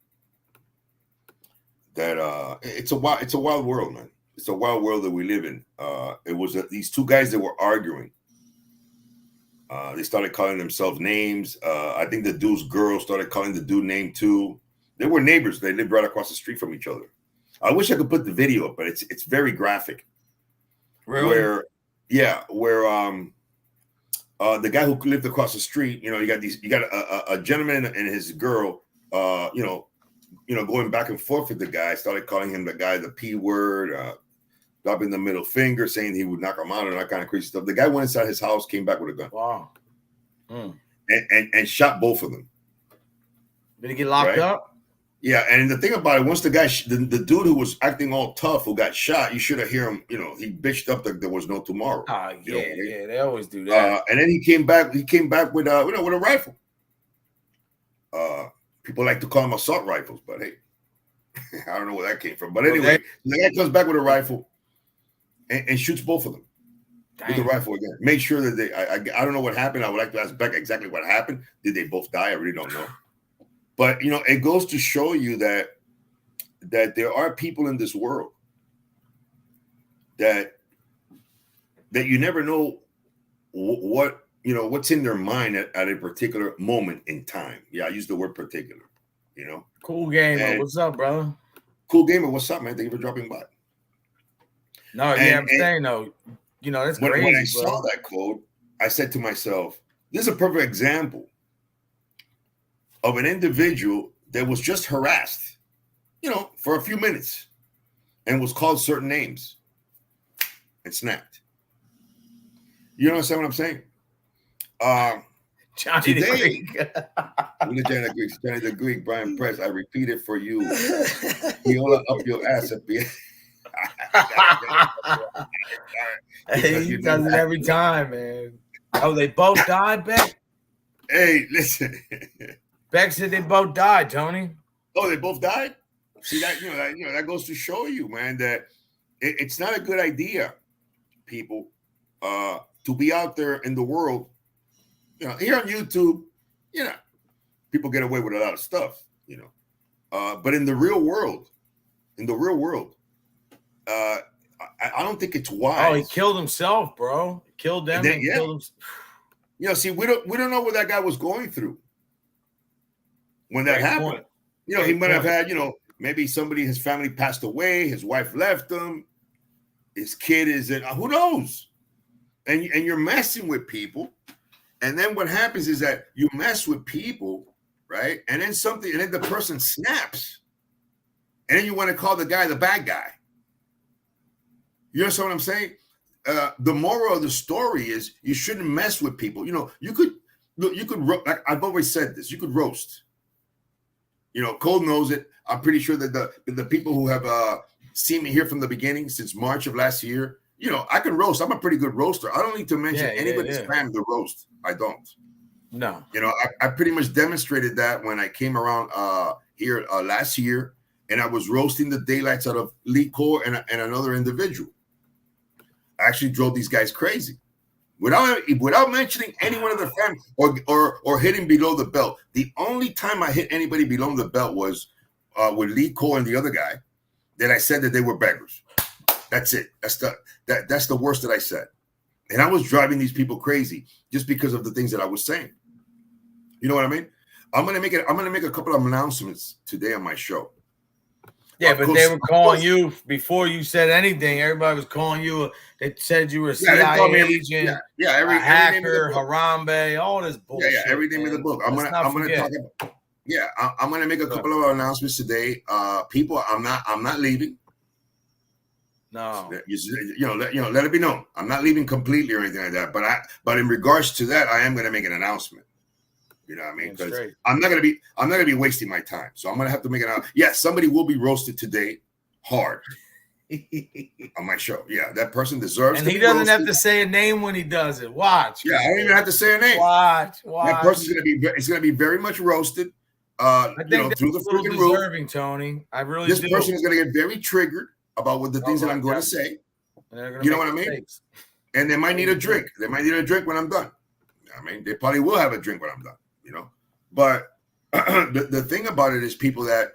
That it's a wild world, man. It's a wild world that we live in. It was these two guys that were arguing. They started calling themselves names. I think the dude's girl started calling the dude name too. They were neighbors. They lived right across the street from each other. I wish I could put the video up, but it's very graphic. Really? Where the guy who lived across the street, you got a gentleman and his girl, going back and forth with the guy, started calling him the guy the P word, dropping the middle finger, saying he would knock him out and that kind of crazy stuff. The guy went inside his house, came back with a gun. Wow. And shot both of them. Did he get locked up? Yeah, and the thing about it, once the guy, the dude who was acting all tough, who got shot, you should have heard him. He bitched up that there was no tomorrow. Yeah, they always do that. And then he came back. He came back with a rifle. People like to call them assault rifles, but hey, I don't know where that came from. But anyway, the guy comes back with a rifle and shoots both of them with the rifle again. Make sure that I don't know what happened. I would like to ask Beck exactly what happened. Did they both die? I really don't know. But it goes to show you that there are people in this world that you never know what's in their mind at a particular moment in time. Yeah, I use the word particular. Cool gamer, what's up, brother? Cool gamer, what's up, man? Thank you for dropping by. No, I'm saying though, that's crazy. When I saw that quote, I said to myself, "This is a perfect example of an individual that was just harassed, for a few minutes and was called certain names and snapped." You understand what I'm saying? Johnny the Greek. Johnny the Greek, Brian Press. I repeat it for you. Viola up your ass up here. He does it every time, man. Oh, they both died, Beck? Hey, listen. Beck said they both died, Tony. Oh, they both died? See, that goes to show you, man, that it's not a good idea, people, to be out there in the world. Here on YouTube, people get away with a lot of stuff, but in the real world, I don't think it's wise. Oh, he killed himself, bro. He killed them. And killed him. See, we don't know what that guy was going through when that happened. He might have had, maybe his family passed away, his wife left him, his kid is in, who knows? And you're messing with people. And then what happens is that you mess with people, right? And then the person snaps. And then you want to call the guy the bad guy. You understand what I'm saying? The moral of the story is you shouldn't mess with people. You could, like I've always said this, you could roast. Cole knows it. I'm pretty sure that the people who have seen me here from the beginning since March of last year, I can roast. I'm a pretty good roaster. I don't need to mention anybody's time to roast. I don't. No. I pretty much demonstrated that when I came around here last year, and I was roasting the daylights out of Lee Cole and another individual. I actually drove these guys crazy. Without mentioning any one of their family or hitting below the belt. The only time I hit anybody below the belt was with Lee Cole and the other guy, that I said that they were beggars. That's it. That's the worst that I said. And I was driving these people crazy just because of the things that I was saying. You know what I mean? I'm gonna make a couple of announcements today on my show. Yeah, but they were calling you before you said anything. Everybody was calling you. They said you were a CIA agent, every hacker, Harambe, all this bullshit. Yeah, every name in the book. I'm gonna talk about. Yeah, I'm gonna make a couple of announcements today. People, I'm not leaving. No, let it be known. I'm not leaving completely or anything like that. But in regards to that, I am gonna make an announcement. You know what I mean? Because I'm not gonna be wasting my time. So I'm gonna have to make it out. Yeah, somebody will be roasted today, hard, on my show. Yeah, that person deserves. And he doesn't have to say a name when he does it. Watch. Yeah, I don't even have to say a name. Watch. That person's gonna be very much roasted. I think through the freaking deserving, roof. Tony. I really This do. person is gonna get very triggered about what the things that I'm going to say. You know what I mean? Mistakes. And they might need a drink. They might need a drink when I'm done. I mean, they probably will have a drink when I'm done. But the thing about it is, people that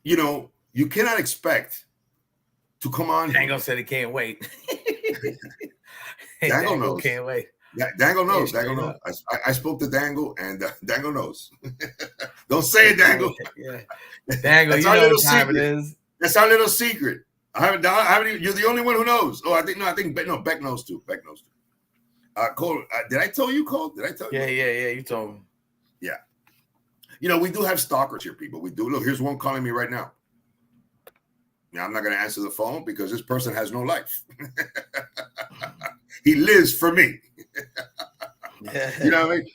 you cannot expect to come on. Dango said he can't wait. Dango knows. Can't wait. Dango knows. Dango knows. I spoke to Dango, and Dango knows. Don't say it, Dango. Yeah. Dango, you know what time it is. That's our little secret. I haven't. You're the only one who knows. Oh, I think Beck knows too. Beck knows too. Cole, did I tell you, Cole? Did I tell you? Yeah. You told me. Yeah. We do have stalkers here, people. We do. Look, here's one calling me right now. Now, I'm not going to answer the phone because this person has no life. He lives for me. You know what I mean?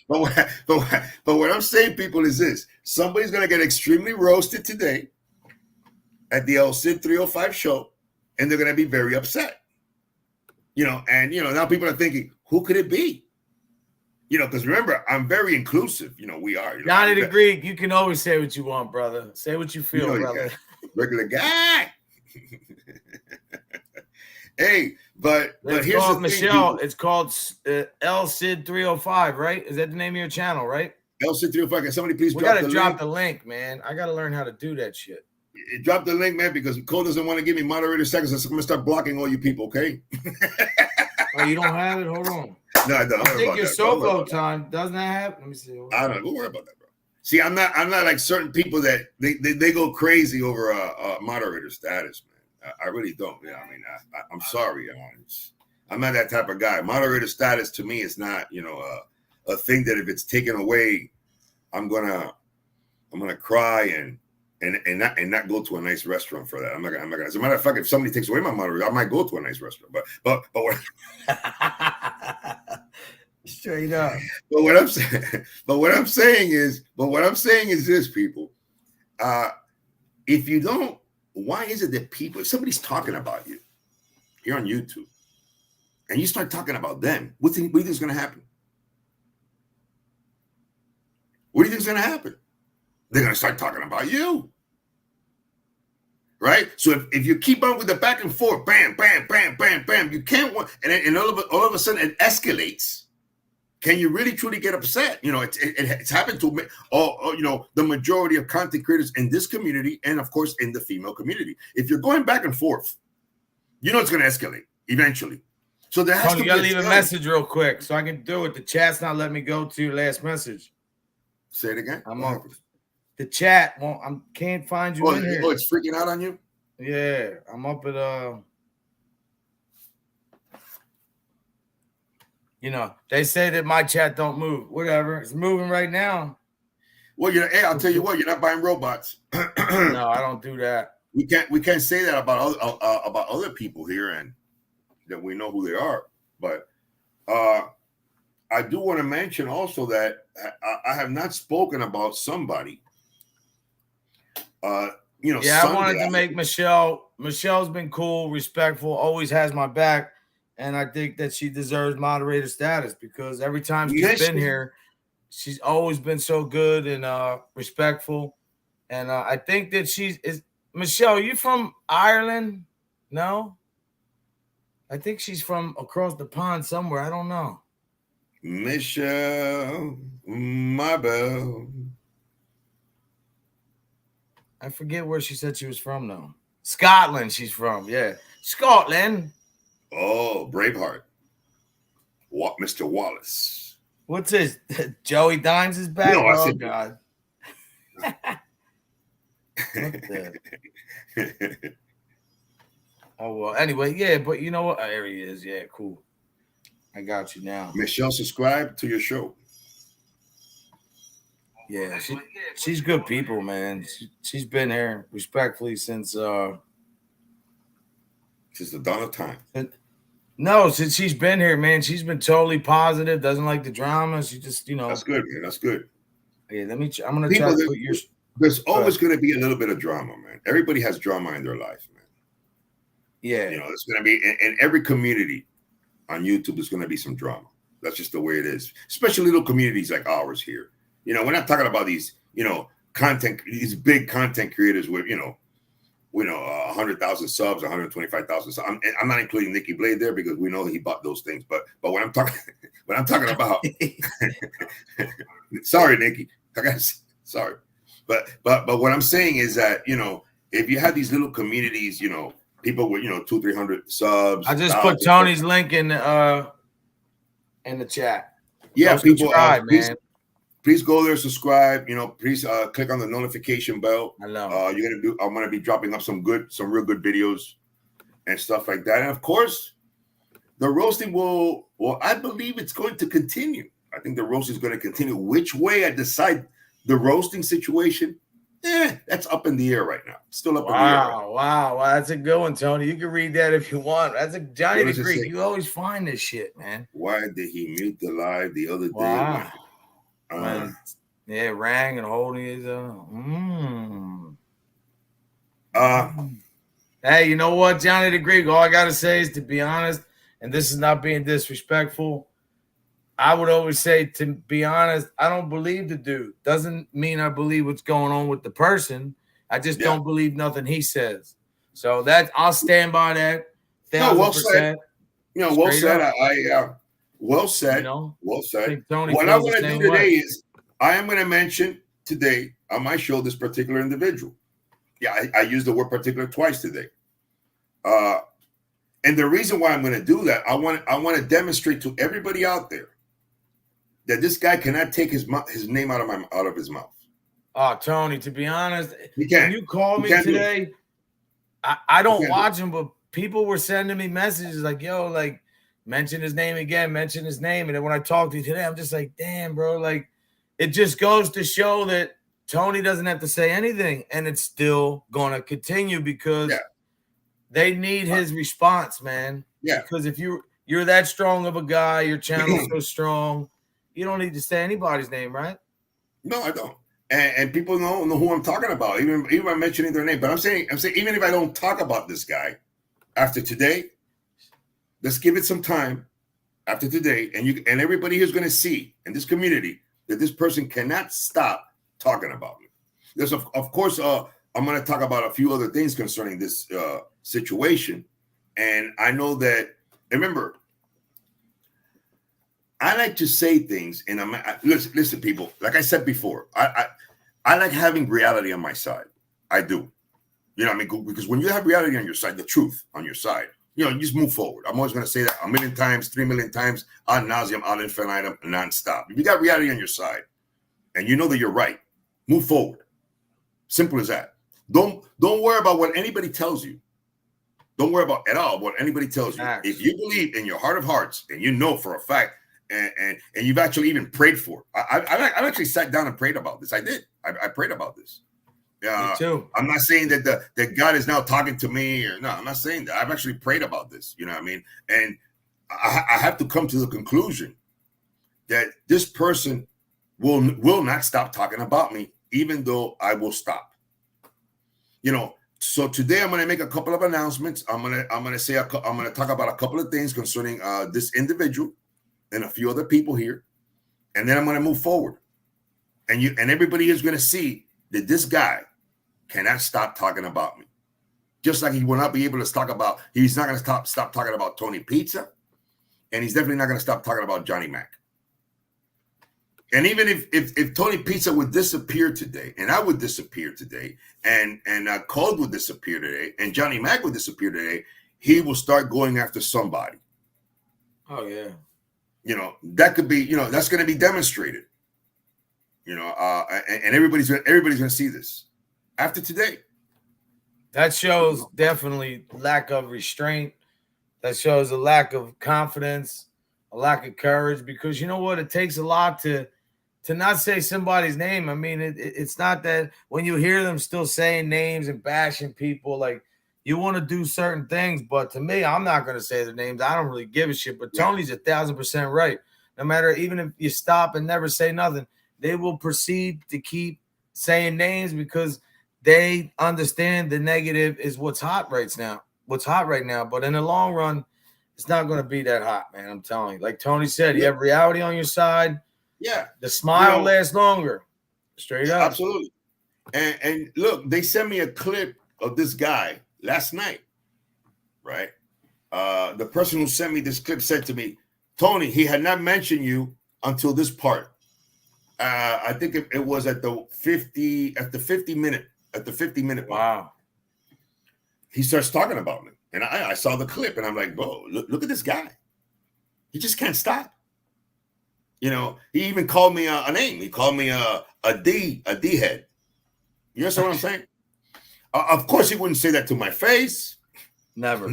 But what I'm saying, people, is this. Somebody's going to get extremely roasted today at the El Cid 305 show, and they're going to be very upset. Now people are thinking, who could it be? Because remember, I'm very inclusive. We are. Johnny the Greek, you can always say what you want, brother. Say what you feel, brother. Regular guy. Hey, but here's the Michelle. Thing, it's called El Cid 305, right? Is that the name of your channel, right? El Cid 305. Can somebody please drop the link, man? I gotta learn how to do that shit. Drop the link, man, because Cole doesn't want to give me moderator seconds, so I'm gonna start blocking all you people. Okay. Oh, you don't have it? Hold on. No, I don't. I think your Sofo time doesn't have. Let me see. I don't know. Don't worry about that, bro. See, I'm not like certain people that they go crazy over moderator status, man. I really don't. Yeah, I mean, I'm sorry. I'm not that type of guy. Moderator status to me is not, a thing that if it's taken away, I'm gonna cry and and not go to a nice restaurant for that. I'm not gonna. As a matter of fact, if somebody takes away my money, I might go to a nice restaurant. But what, straight up. But what I'm saying is this, people. If you don't, why is it that people, if somebody's talking about you here on YouTube, and you start talking about them, what do you think is going to happen? What do you think is going to happen? They're going to start talking about you. Right? So if you keep on with the back and forth, bam, bam, bam, bam, bam, you can't want, and all of a sudden it escalates. Can you really truly get upset? You know, it's happened to the majority of content creators in this community, and of course in the female community. If you're going back and forth, you know it's going to escalate eventually. So there has to be. You gotta leave a message real quick so I can do it. The chat's not letting me go to your last message. Say it again. I'm on the chat. Well, I can't find you in here. Oh, it's freaking out on you. Yeah, I'm up at You know, they say that my chat don't move. Whatever. It's moving right now. Well, hey, I'll tell you what, you're not buying robots. No, I don't do that. We can't say that about other people here, and that we know who they are. But I do want to mention also that I have not spoken about somebody. I wanted to make Michelle. Michelle's been cool, respectful, always has my back. And I think that she deserves moderator status because every time she's been here, she's always been so good and respectful. And I think that Michelle, you from Ireland? No? I think she's from across the pond somewhere. I don't know. Michelle, my belle. I forget where she said she was from, though. Scotland, she's from. Yeah. Scotland. Oh, Braveheart. What, Mr. Wallace? What's this? Joey Dimes is back? No, I said, God. Oh, well, anyway, yeah, but you know what? Oh, there he is. Yeah, cool. I got you now. Michelle, subscribe to your show. Yeah, she's good people, man. She's been here respectfully since the dawn of time. No, since she's been here, man, she's been totally positive. Doesn't like the drama. She just, That's good, man. That's good. Yeah, I'm gonna try to put your. There's always going to be a little bit of drama, man. Everybody has drama in their life, man. Yeah, it's going to be in every community on YouTube. There's going to be some drama. That's just the way it is. Especially little communities like ours here. We're not talking about these, these big content creators with, 100,000 subs, 125,000 subs. I'm not including Nikki Blade there because we know that he bought those things. But when I'm talking about, sorry, Nikki, sorry, but what I'm saying is that if you have these little communities, people with 200-300 subs. I just put Tony's link in the chat. Yeah, people, man. Please go there, subscribe. Please click on the notification bell. I know. I'm gonna be dropping up some real good videos and stuff like that. And of course, the roasting will. Well, I believe it's going to continue. I think the roast is going to continue. Which way I decide the roasting situation, that's up in the air right now. Still up in the air. Right wow, that's a good one, Tony. You can read that if you want. That's a Johnny the Greek. You always find this shit, man. Why did he mute the live the other day? Wow. Rang and holding his Hey, you know what, Johnny the Greek? All I gotta say is, to be honest, and this is not being disrespectful, I would always say, to be honest, I don't believe the dude. Doesn't mean I believe what's going on with the person. I just don't believe nothing he says. So I'll stand by that. 1,000%. Well said. Well said. Well said. Well said. What I'm going to do today is I am going to mention today on my show this particular individual. Yeah, I used the word particular twice today. And the reason why I'm going to do that, I want to demonstrate to everybody out there that this guy cannot take his name out of his mouth. Oh, Tony, to be honest, when you called me today, I don't watch him, but people were sending me messages like, yo, like, mention his name again, mention his name. And then when I talked to you today, I'm just like, damn, bro, like, it just goes to show that Tony doesn't have to say anything, and it's still gonna continue because they need his response, man. Yeah. Because if you're that strong of a guy, your channel's so strong, you don't need to say anybody's name, right? No, I don't. And people know who I'm talking about, even I'm mentioning their name. But I'm saying even if I don't talk about this guy after today, let's give it some time after today, and everybody is going to see in this community that this person cannot stop talking about me. There's of course I'm going to talk about a few other things concerning this situation, and I know that. Remember, I like to say things, and listen, people. Like I said before, I like having reality on my side. I do. You know what I mean? Because when you have reality on your side, the truth on your side, you just move forward. I'm always going to say that 1 million times, 3 million times, ad nauseum, ad infinitum, nonstop. If you got reality on your side, and you know that you're right, move forward. Simple as that. Don't worry about what anybody tells you. Don't worry about at all what anybody tells you. If you believe in your heart of hearts, and you know for a fact, and you've actually even prayed for it. I've actually sat down and prayed about this. I did. I prayed about this. Me too. I'm not saying that God is now talking to me. No, I'm not saying that. I've actually prayed about this. You know what I mean? And I have to come to the conclusion that this person will not stop talking about me, even though I will stop. So today I'm going to make a couple of announcements. I'm going to talk about a couple of things concerning this individual and a few other people here, and then I'm going to move forward. And everybody is going to see that this guy cannot stop talking about me. Just like he will not be able to talk about, he's not going to stop talking about Tony Pizza, and he's definitely not going to stop talking about Johnny Mac. And even if Tony Pizza would disappear today, and I would disappear today, and Code would disappear today, and Johnny Mac would disappear today, he will start going after somebody. Oh yeah. That could be, that's going to be demonstrated. And everybody's going to see this after today. That shows definitely lack of restraint. That shows a lack of confidence, a lack of courage, because you know what? It takes a lot to not say somebody's name. I mean, it's not that when you hear them still saying names and bashing people, like you want to do certain things, but to me, I'm not going to say their names. I don't really give a shit, but Tony's 1,000% right. No matter, even if you stop and never say nothing, they will proceed to keep saying names because they understand the negative is what's hot right now. But in the long run, it's not going to be that hot, man. I'm telling you. Like Tony said, you have reality on your side. Yeah. The smile lasts longer. Straight up. Absolutely. And look, they sent me a clip of this guy last night, right? The person who sent me this clip said to me, Tony, he had not mentioned you until this part. I think it was at the 50 minute mark. Wow. He starts talking about me. And I saw the clip and I'm like, bro, look at this guy. He just can't stop. He even called me a name. He called me a D head. You understand what I'm saying? Of course, he wouldn't say that to my face. Never.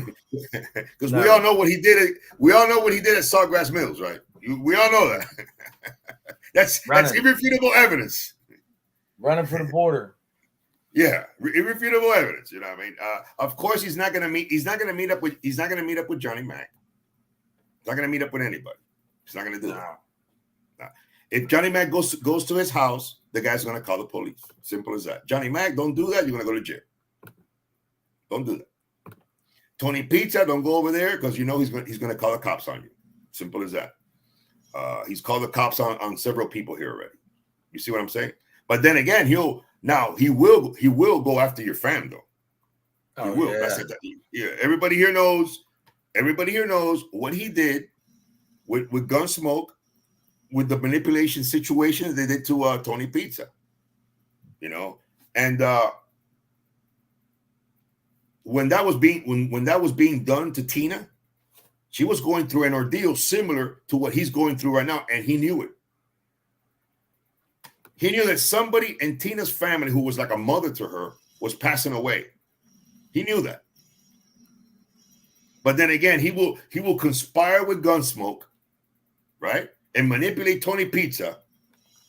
Because we all know what he did. We all know what he did at Sawgrass Mills, right? We all know that. That's irrefutable evidence. Running for the border. Yeah, irrefutable evidence. You know what I mean? Of course, he's not going to meet up with Johnny Mac. He's not going to meet up with anybody. He's not going to do that. No. If Johnny Mac goes to his house, the guy's going to call the police. Simple as that. Johnny Mac, don't do that. You're going to go to jail. Don't do that. Tony Pizza, don't go over there because he's going to call the cops on you. Simple as that. He's called the cops on several people here already. You see what I'm saying? But then again, he will go after your fam though. Oh, he will. Yeah. That's it. Yeah. Everybody here knows what he did with Gunsmoke, with the manipulation situation they did to Tony Pizza. And when that was being done to Tina, she was going through an ordeal similar to what he's going through right now, and he knew it. He knew that somebody in Tina's family who was like a mother to her was passing away. He knew that. But then again, he will conspire with Gunsmoke, right? And manipulate Tony Pizza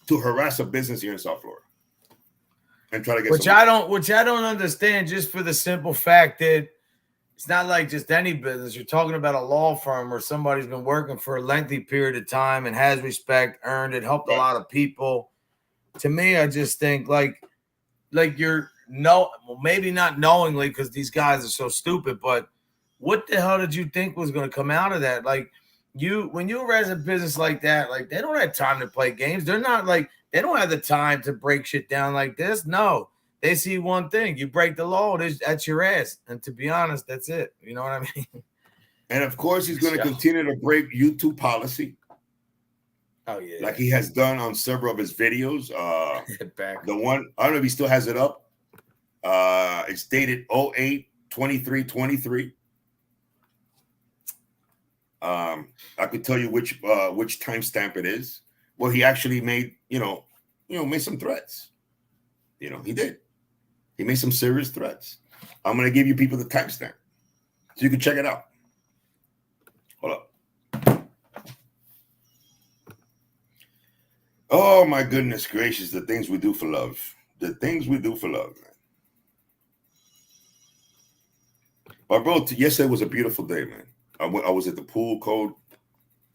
to harass a business here in South Florida. and try to get which I don't understand, just for the simple fact that it's not like just any business. You're talking about a law firm where somebody's been working for a lengthy period of time and has respect, earned it, helped a lot of people. To me, I just think like maybe not knowingly, because these guys are so stupid, but what the hell did you think was going to come out of that? Like, when you arrest a business like that, like, they don't have time to play games. They're not like, they don't have the time to break shit down like this. No, they see one thing: you break the law, that's your ass. And to be honest, that's it. You know what I mean? And of course, he's going to continue to break YouTube policy. Oh yeah, like he has done on several of his videos. The one, I don't know if he still has it up. It's dated 08/23/23. I could tell you which timestamp it is. Well, he actually made made some threats. He did. He made some serious threats. I'm gonna give you people the timestamp so you can check it out. Hold up. Oh my goodness gracious! The things we do for love. The things we do for love, man. But bro, yesterday was a beautiful day, man. I was at the pool, Code.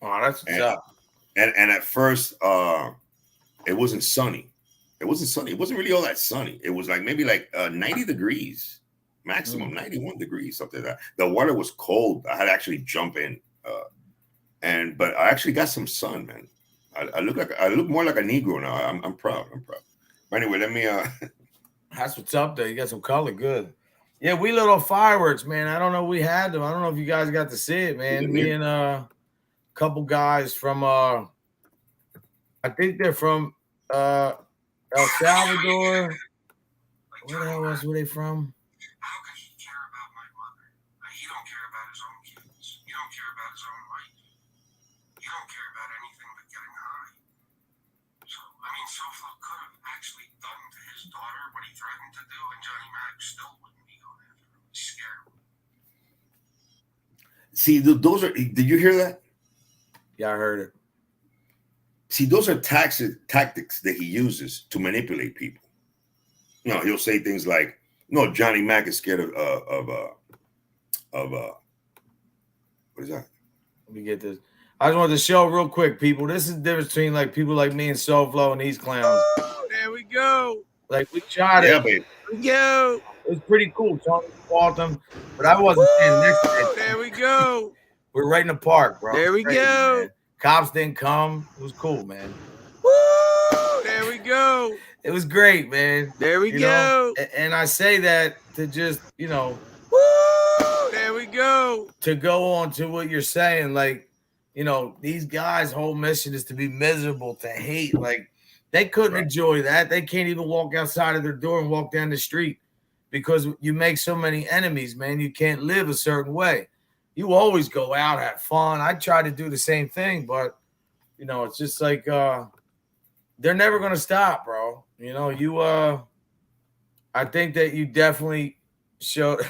Oh, that's what's up. And at first, it wasn't sunny. It wasn't sunny. It wasn't really all that sunny. It was like maybe 90 degrees, maximum 91 degrees, something like that. The water was cold. I had to actually jump in, but I actually got some sun, man. I look more like a Negro now. I'm proud. But anyway, let me. That's what's up there. You got some color, good. Yeah, we lit off fireworks, man. I don't know. We had them. I don't know if you guys got to see it, man. Me and a couple guys from I think they're from El Salvador. Where the hell were they from? How could he care about my mother? He don't care about his own kids. He don't care about his own life. He don't care about anything but getting high. So, I mean, SoFlo could have actually done to his daughter what he threatened to do, and Johnny Mac still wouldn't be going after him. He's scared of him. See, those are. Did you hear that? Yeah, I heard it. See, those are tactics that he uses to manipulate people. He'll say things like, "No, Johnny Mac is scared of what is that?" Let me get this. I just wanted to show real quick, people. This is the difference between like people like me and SoFlo and these clowns. There we go. Like we tried it. Yeah, baby. Yo. It was pretty cool. Tony fought them, but I wasn't standing next to it. There we go. We're right in the park, bro. There we go. Man. Cops didn't come. It was cool, man. Woo! There we go. It was great, man. There we go. And I say that to just, Woo! There we go. To go on to what you're saying, like, these guys' whole mission is to be miserable, to hate. Like, they couldn't enjoy that. They can't even walk outside of their door and walk down the street because you make so many enemies, man. You can't live a certain way. You always go out, have fun. I try to do the same thing, but it's just like they're never gonna stop, bro. I think that you definitely showed.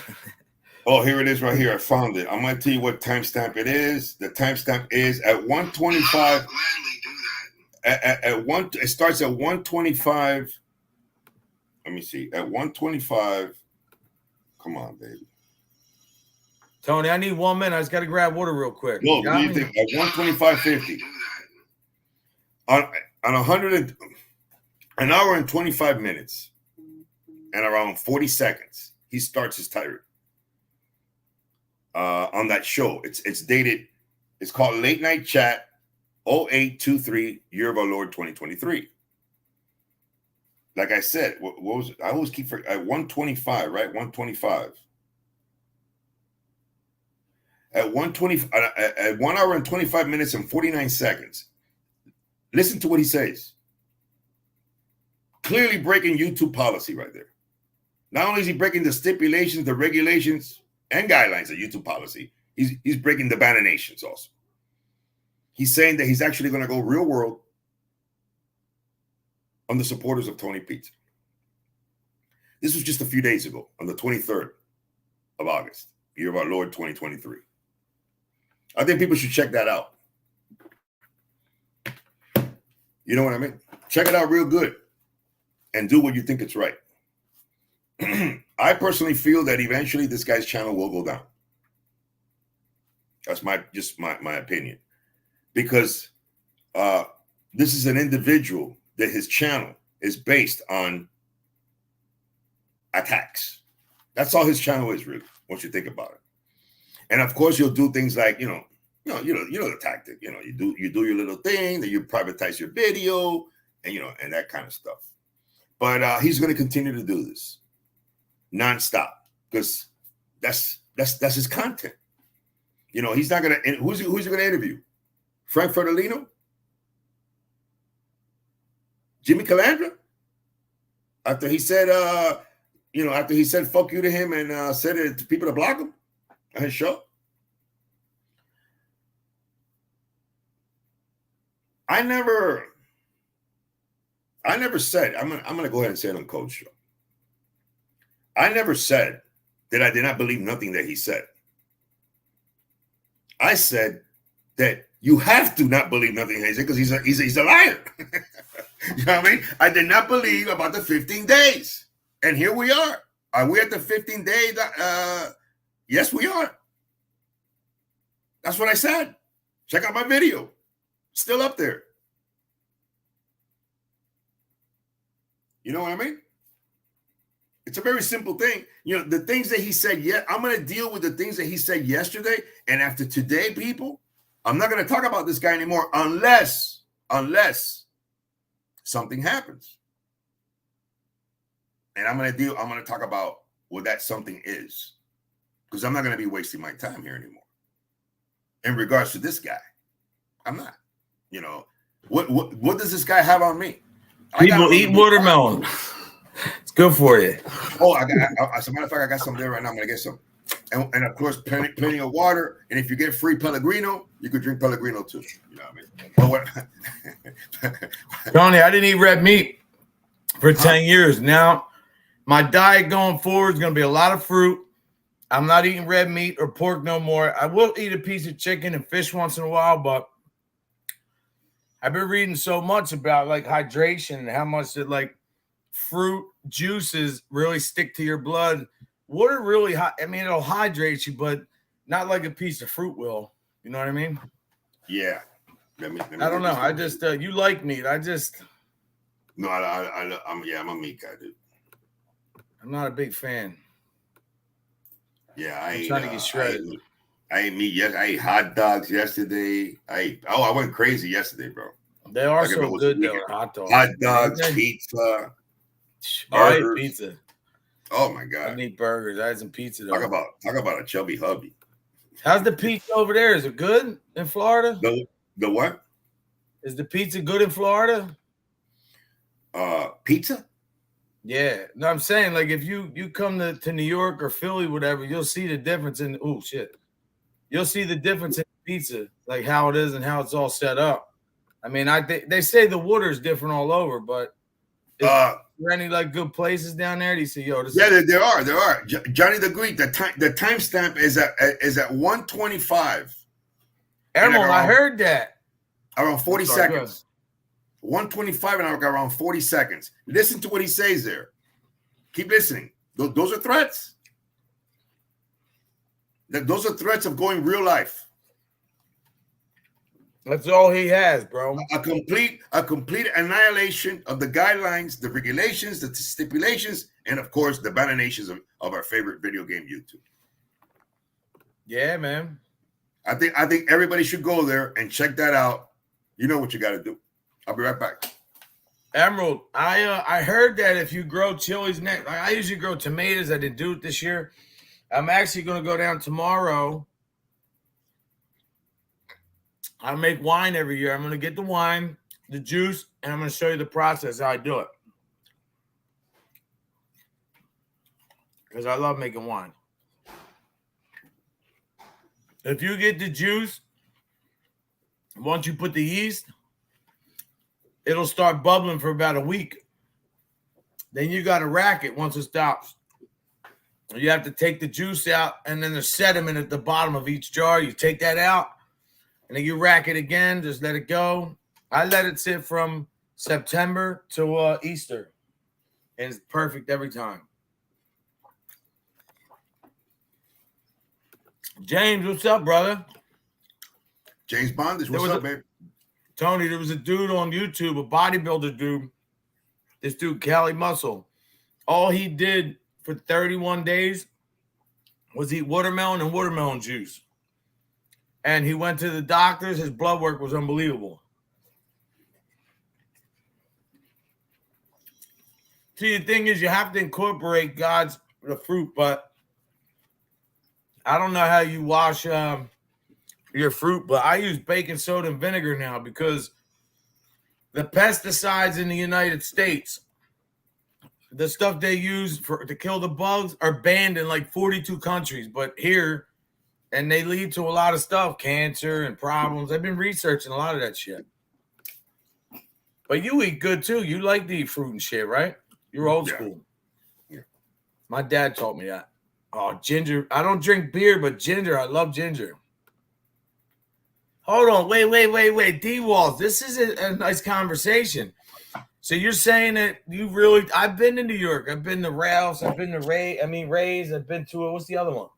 Oh, here it is right here. I found it. I'm gonna tell you what timestamp it is. The timestamp is at 1:25. It starts at 1:25. Let me see. At 1:25. Come on, baby. Tony, I need 1 minute. I just got to grab water real quick. No, what do you think? At 1:25:50. On an hour and 25 minutes and around 40 seconds, he starts his tirade. On that show. It's dated. It's called Late Night Chat 08/23, Year of Our Lord 2023. Like I said, what was it? I always keep at 1:25, right? 1:25. At 1:20, at 1 hour and 25 minutes and 49 seconds. Listen to what he says. Clearly breaking YouTube policy right there. Not only is he breaking the stipulations, the regulations, and guidelines of YouTube policy, he's breaking the bananations also. He's saying that he's actually going to go real world on the supporters of Tony Pizza. This was just a few days ago, on the 23rd of August, Year of Our Lord 2023. I think people should check that out. You know what I mean? Check it out real good and do what you think it's right. I personally feel that eventually this guy's channel will go down. That's my opinion, because this is an individual that his channel is based on attacks. That's all his channel is, really, once you think about it. And of course, you'll do things like, you know the tactic. You do your little thing, then you privatize your video, and and that kind of stuff. But he's going to continue to do this nonstop, because that's his content. He's not going to. Who's he going to interview? Frank Ferdolino? Jimmy Calandra? After he said, after he said "fuck you" to him and said it to people to block him on his show. I never said, I'm gonna go ahead and say it on Coach Show. I never said that I did not believe nothing that he said. I said that you have to not believe nothing he said, because he's a liar. You know what I mean? I did not believe about the 15 days. And here we are. Are we at the 15 days? Yes, we are. That's what I said. Check out my video. Still up there. You know what I mean? It's a very simple thing. The things that he said, I'm going to deal with the things that he said yesterday. And after today, people, I'm not going to talk about this guy anymore unless something happens. And I'm going to talk about what that something is, because I'm not going to be wasting my time here anymore. In regards to this guy, I'm not. What does this guy have on me? People eat watermelon. It's good for you. Oh, as a matter of fact, I got some there right now. I'm gonna get some, and of course, plenty of water. And if you get free Pellegrino, you could drink Pellegrino too. You know what I mean? But Tony, I didn't eat red meat for 10 years. Now, my diet going forward is gonna be a lot of fruit. I'm not eating red meat or pork no more. I will eat a piece of chicken and fish once in a while, but I've been reading so much about like hydration and how much that like fruit juices really stick to your blood. Water really, it'll hydrate you, but not like a piece of fruit will. You know what I mean? Yeah. I don't know. I just you like meat. I'm a meat guy, dude. I'm not a big fan. Yeah, I'm trying to get shredded. I ate meat. Yes, I ate hot dogs yesterday. I went crazy yesterday, bro. They are so good, though. Hot dogs. Hot dogs, pizza. I ate pizza. Oh my god! I need burgers. I had some pizza. Though. Talk about a chubby hubby. How's the pizza over there? Is it good in Florida? The what? Is the pizza good in Florida? Pizza? Yeah. No, I'm saying like if you come to New York or Philly, whatever, you'll see the difference in. Oh shit! You'll see the difference in pizza, like how it is and how it's all set up. I mean, they say the water's different all over, but is there any like good places down there? Do you see, there are. Johnny the Greek. The timestamp is at 1:25. Emerald, I heard that. Around 40 seconds. 1:25 and around 40 seconds. Listen to what he says there. Keep listening. Those are threats. Those are threats of going real life. That's all he has, bro. A complete annihilation of the guidelines, the regulations, the stipulations, and of course the bananations of our favorite video game, YouTube. Yeah, man. I think everybody should go there and check that out. You know what you got to do. I'll be right back. Emerald, I heard that if you grow chilies next, I usually grow tomatoes. I didn't do it this year. I'm actually going to go down tomorrow. I make wine every year. I'm going to get the wine, the juice, and I'm going to show you the process how I do it. Because I love making wine. If you get the juice, once you put the yeast, it'll start bubbling for about a week. Then you got to rack it once it stops. You have to take the juice out, and then there's sediment at the bottom of each jar. You take that out, and then you rack it again. Just let it go. I let it sit from September to Easter, and it's perfect every time. James, what's up, brother? James Bondish, what's up, babe? Tony, there was a dude on YouTube, a bodybuilder dude. This dude, Cali Muscle. All he did for 31 days was eat watermelon and watermelon juice. And he went to the doctors. His blood work was unbelievable. See, the thing is, you have to incorporate the fruit, but I don't know how you wash your fruit, but I use baking soda and vinegar now because the pesticides in the United States, the stuff they use to kill the bugs, are banned in like 42 countries. But here, and they lead to a lot of stuff, cancer and problems. I've been researching a lot of that shit. But you eat good too. You like to eat fruit and shit, right? You're old school. Yeah. My dad taught me that. Oh, ginger. I don't drink beer, but ginger. I love ginger. Hold on. Wait. D-Walls, this is a nice conversation. So you're saying that you really... I've been to New York. I've been to Ralph's. I've been to Ray's. I've been to... What's the other one?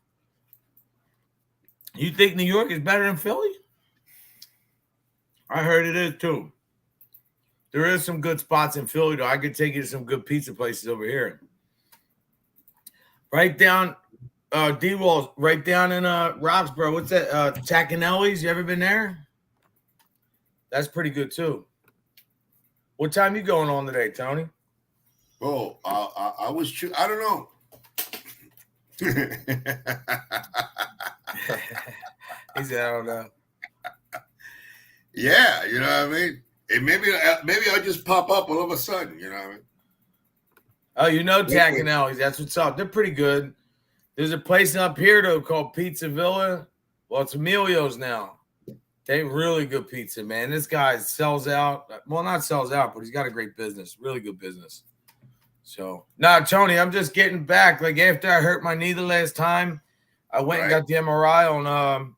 You think New York is better than Philly? I heard it is too. There is some good spots in Philly, though. I could take you to some good pizza places over here. Right down, D-Walls, right down in Roxborough. What's that? Tacanelli's. You ever been there? That's pretty good, too. What time you going on today, Tony? Oh, I was... I don't know. He said, I don't know. Yeah, you know what I mean? And maybe I'll just pop up all of a sudden, you know what I mean? Oh, you know Tacanelli's. That's what's up. They're pretty good. There's a place up here, though, called Pizza Villa. Well, it's Emilio's now. They really good pizza, man. This guy sells out. Well, not sells out, but he's got a great business. Really good business. So, Tony, I'm just getting back. Like, after I hurt my knee the last time, I went and got the MRI on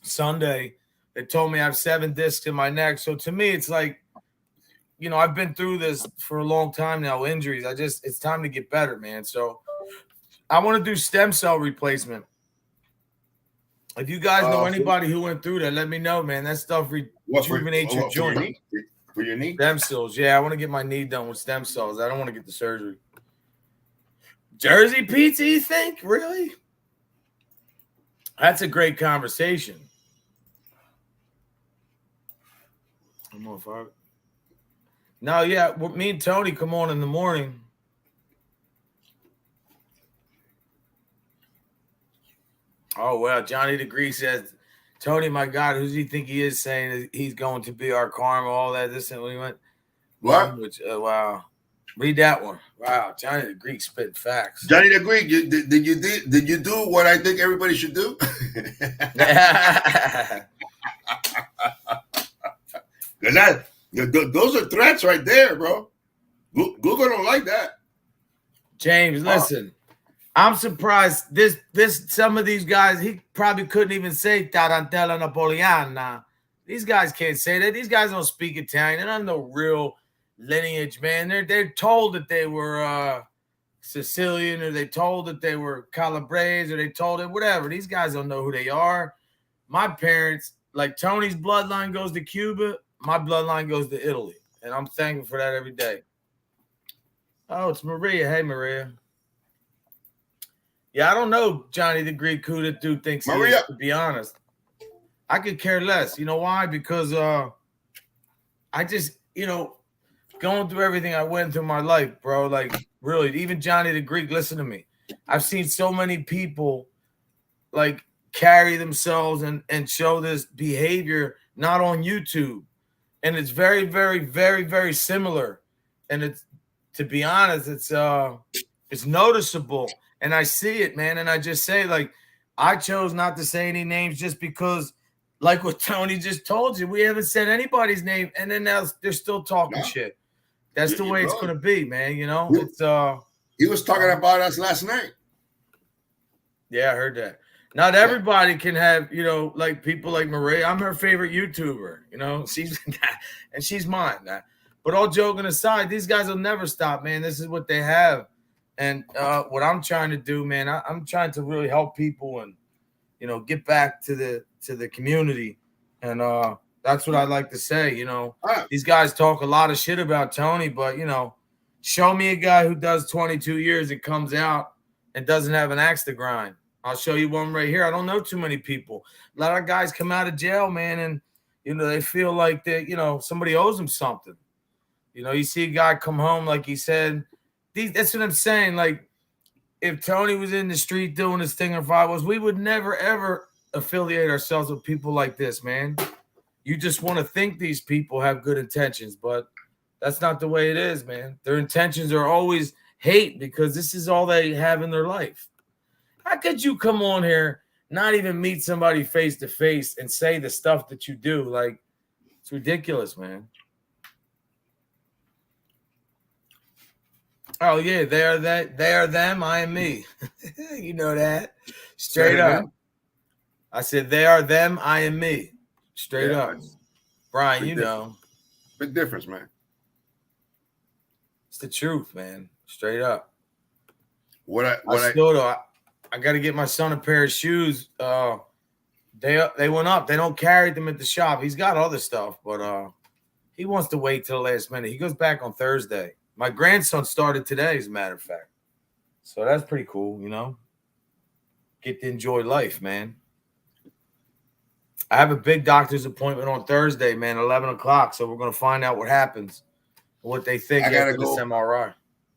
Sunday. They told me I have 7 discs in my neck. So to me, it's like, you know, I've been through this for a long time now, injuries. It's time to get better, man. So I want to do stem cell replacement. If you guys know anybody who went through that, let me know, man. That stuff rejuvenates your joint. For your knee? Stem cells. Yeah, I want to get my knee done with stem cells. I don't want to get the surgery. Jersey pizza, you think? Really? That's a great conversation. No, yeah, me and Tony come on in the morning. Oh, well, Johnny Degree says, Tony, my God, who does he think he is saying he's going to be our karma, all that, this and we went. What? Wow. Read that one. Wow, Johnny the Greek spit facts. Johnny the Greek, did you do what I think everybody should do? Those are threats right there, bro. Google don't like that. James, listen. I'm surprised. This some of these guys, he probably couldn't even say Tarantella Napoleana. These guys can't say that. These guys don't speak Italian. They don't have no real lineage, man. They're told that they were Sicilian, or they told that they were Calabrese, or they told it whatever. These guys don't know who they are. My parents, like Tony's bloodline goes to Cuba, my bloodline goes to Italy, and I'm thankful for that every day. Oh, it's Maria. Hey, Maria. Yeah, I don't know Johnny the Greek who the dude thinks he is, to be honest. I could care less. You know why? Because I just, going through everything I went through in my life, bro, like really, even Johnny the Greek, listen to me. I've seen so many people like carry themselves and show this behavior not on YouTube. And it's very, very, very, very similar. And it's, to be honest, it's noticeable. And I see it, man. And I just say, like, I chose not to say any names just because, like what Tony just told you, we haven't said anybody's name. And then now they're still talking shit. That's the way it's going to be, man. It's he was talking about us last night. Yeah, I heard that. Not everybody can have, like people like Maria. I'm her favorite YouTuber, she's mine. But all joking aside, these guys will never stop, man. This is what they have. And what I'm trying to do, man, I'm trying to really help people and, you know, get back to the community. And that's what I'd like to say. You know, these guys talk a lot of shit about Tony, but, you know, show me a guy who does 22 years and comes out and doesn't have an axe to grind. I'll show you one right here. I don't know too many people. A lot of guys come out of jail, man, and, you know, they feel like that, you know, somebody owes them something. You know, you see a guy come home, like he said, that's what I'm saying. Like, if Tony was in the street doing his thing, or if I was, we would never, ever affiliate ourselves with people like this, man. You just want to think these people have good intentions, but that's not the way it is, man. Their intentions are always hate because this is all they have in their life. How could you come on here, not even meet somebody face to face and say the stuff that you do? Like, it's ridiculous, man. Oh, yeah, they are them, I am me. You know that. Straight up. I said, they are them, I am me. Straight up. Brian, you know. Big difference, man. It's the truth, man. Straight up. I got to get my son a pair of shoes. They went up. They don't carry them at the shop. He's got other stuff, but he wants to wait till the last minute. He goes back on Thursday. My grandson started today, as a matter of fact. So that's pretty cool, you know. Get to enjoy life, man. I have a big doctor's appointment on Thursday, man, 11 o'clock. So we're going to find out what happens, what they think after this MRI.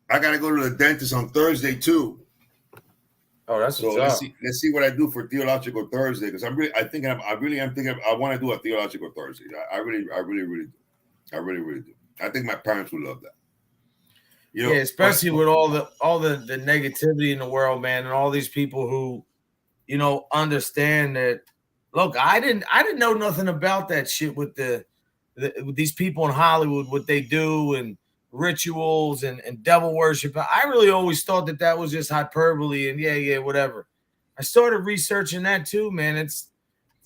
I got to go to the dentist on Thursday, too. Oh, that's so. Let's see what I do for Theological Thursday, because I want to do a Theological Thursday. I really do. I really do. I think my parents would love that. You know, yeah, especially with all the negativity in the world, man, and all these people who, you know, understand that. Look, I didn't know nothing about that shit with with these people in Hollywood, what they do and rituals and devil worship. I really always thought that was just hyperbole and yeah, whatever. I started researching that too, man. It's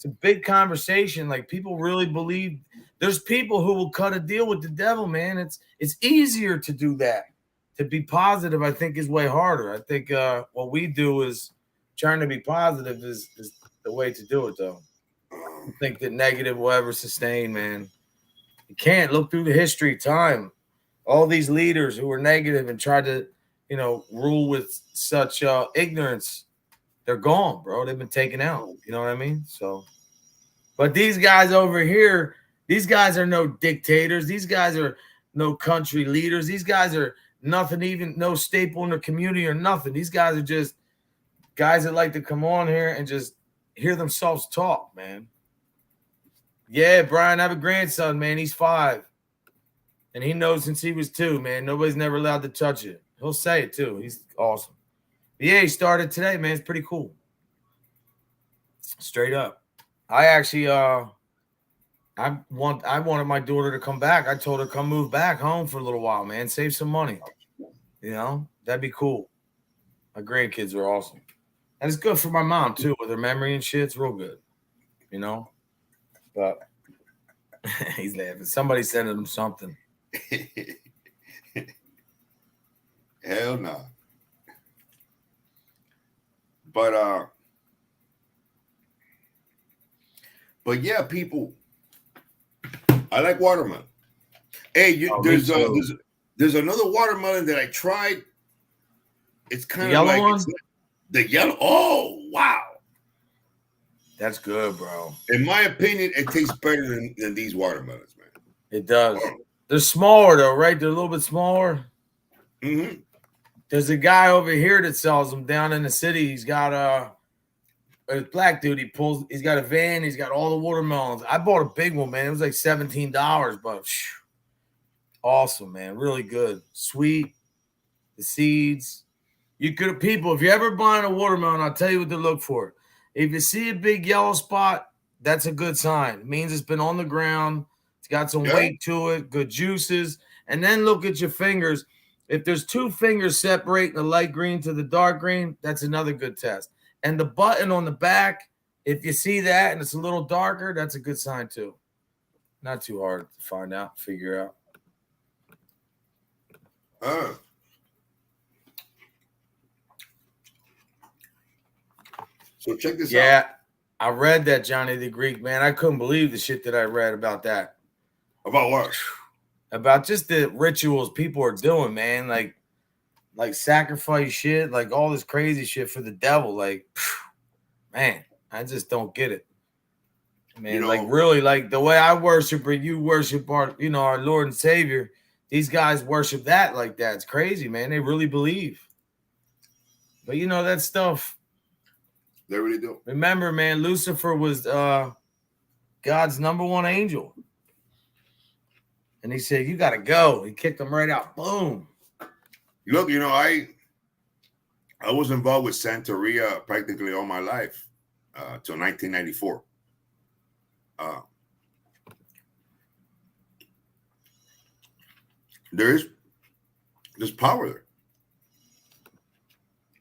a big conversation. Like, people really believe there's people who will cut a deal with the devil, man. It's easier to do that. To be positive, I think, is way harder. I think what we do is trying to be positive is the way to do it, though. I think that negative will ever sustain, man. You can't. Look through the history of time. All these leaders who were negative and tried to, you know, rule with such ignorance, they're gone, bro. They've been taken out. You know what I mean? So, but these guys over here, these guys are no dictators. These guys are no country leaders. These guys are nothing, even no staple in the community or nothing. These guys are just guys that like to come on here and just hear themselves talk, man. Yeah, Brian, I have a grandson, man. He's 5. And he knows since he was 2, man. Nobody's never allowed to touch it. He'll say it, too. He's awesome. But yeah, he started today, man. It's pretty cool. Straight up. I actually I wanted my daughter to come back. I told her, come move back home for a little while, man. Save some money. You know, that'd be cool. My grandkids are awesome. And it's good for my mom, too, with her memory and shit. It's real good, you know. But he's laughing. Somebody sending him something. Hell no. But yeah, people. I like watermelon. Hey, there's another watermelon that I tried. It's kind of like the yellow. Oh wow, that's good, bro. In my opinion, it tastes better than these watermelons, man. It does. They're smaller though, right? They're a little bit smaller. Mm-hmm. There's a guy over here that sells them down in the city. He's got a black dude. He's got a van. He's got all the watermelons. I bought a big one, man. It was like $17, but awesome, man. Really good. Sweet. The seeds. People, if you're ever buying a watermelon, I'll tell you what to look for. If you see a big yellow spot, that's a good sign. It means it's been on the ground. It's got some weight to it, good juices. And then look at your fingers. If there's 2 fingers separating the light green to the dark green, that's another good test. And the button on the back, if you see that and it's a little darker, that's a good sign too. Not too hard to find out, figure out. So check this out. I read that, Johnny the Greek, man. I couldn't believe the shit that I read about that. About what? About just the rituals people are doing, man. Like sacrifice shit, like all this crazy shit for the devil. Like, man, I just don't get it. Man, you know, like really, like the way I worship or you worship our, you know, our Lord and Savior, these guys worship that like that. It's crazy, man. They really believe. But you know, that stuff. They really do. Remember, man, Lucifer was God's #1 angel. And he said, you got to go. He kicked him right out. Boom. Look, you know, I was involved with Santeria practically all my life till 1994. There's power there.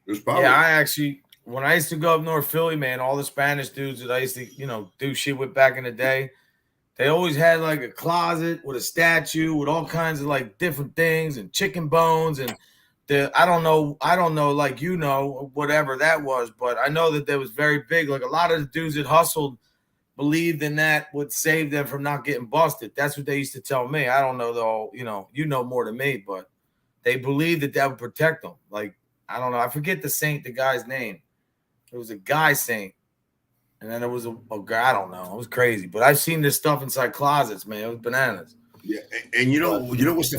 There's power. Yeah, I actually, when I used to go up North Philly, man, all the Spanish dudes that I used to, you know, do shit with back in the day, they always had like a closet with a statue with all kinds of like different things and chicken bones and I don't know, like, you know, whatever that was, but I know that was very big. Like a lot of the dudes that hustled believed in that would save them from not getting busted. That's what they used to tell me. I don't know though, you know more than me, but they believed that would protect them. Like, I don't know. I forget the guy's name. It was a guy saint. And then it was a guy, I don't know. It was crazy. But I've seen this stuff inside closets, man. It was bananas. Yeah, and you know what's the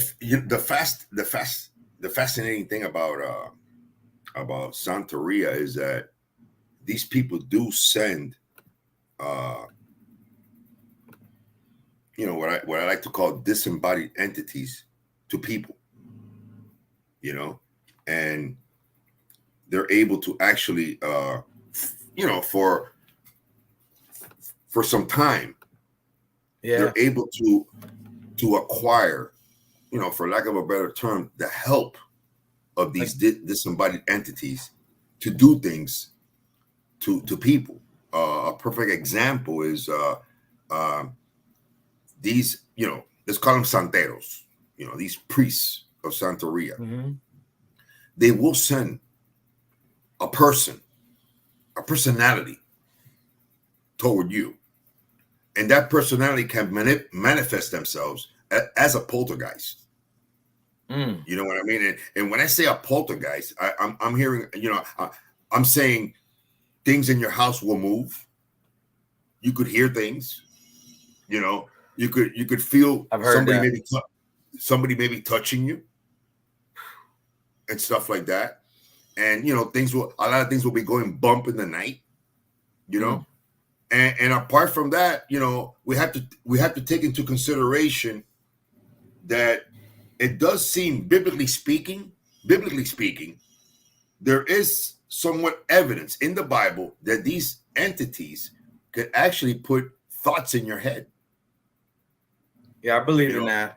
fascinating thing about Santeria is that these people do send you know, what I like to call disembodied entities to people, you know, and they're able to actually you know, for some time, they're able to acquire, you know, for lack of a better term, the help of these disembodied entities to do things to people. A perfect example is these, you know, let's call them santeros, you know, these priests of Santeria. Mm-hmm. They will send a personality toward you. And that personality can manifest themselves as a poltergeist. Mm. You know what I mean? And when I say a poltergeist, I'm hearing, you know, I'm saying things in your house will move. You could hear things. You know, you could feel somebody maybe touching you and stuff like that. And you know, a lot of things will be going bump in the night. You know. Mm. And apart from that, you know, we have to take into consideration that it does seem, biblically speaking, there is somewhat evidence in the Bible that these entities could actually put thoughts in your head. Yeah, I believe in that.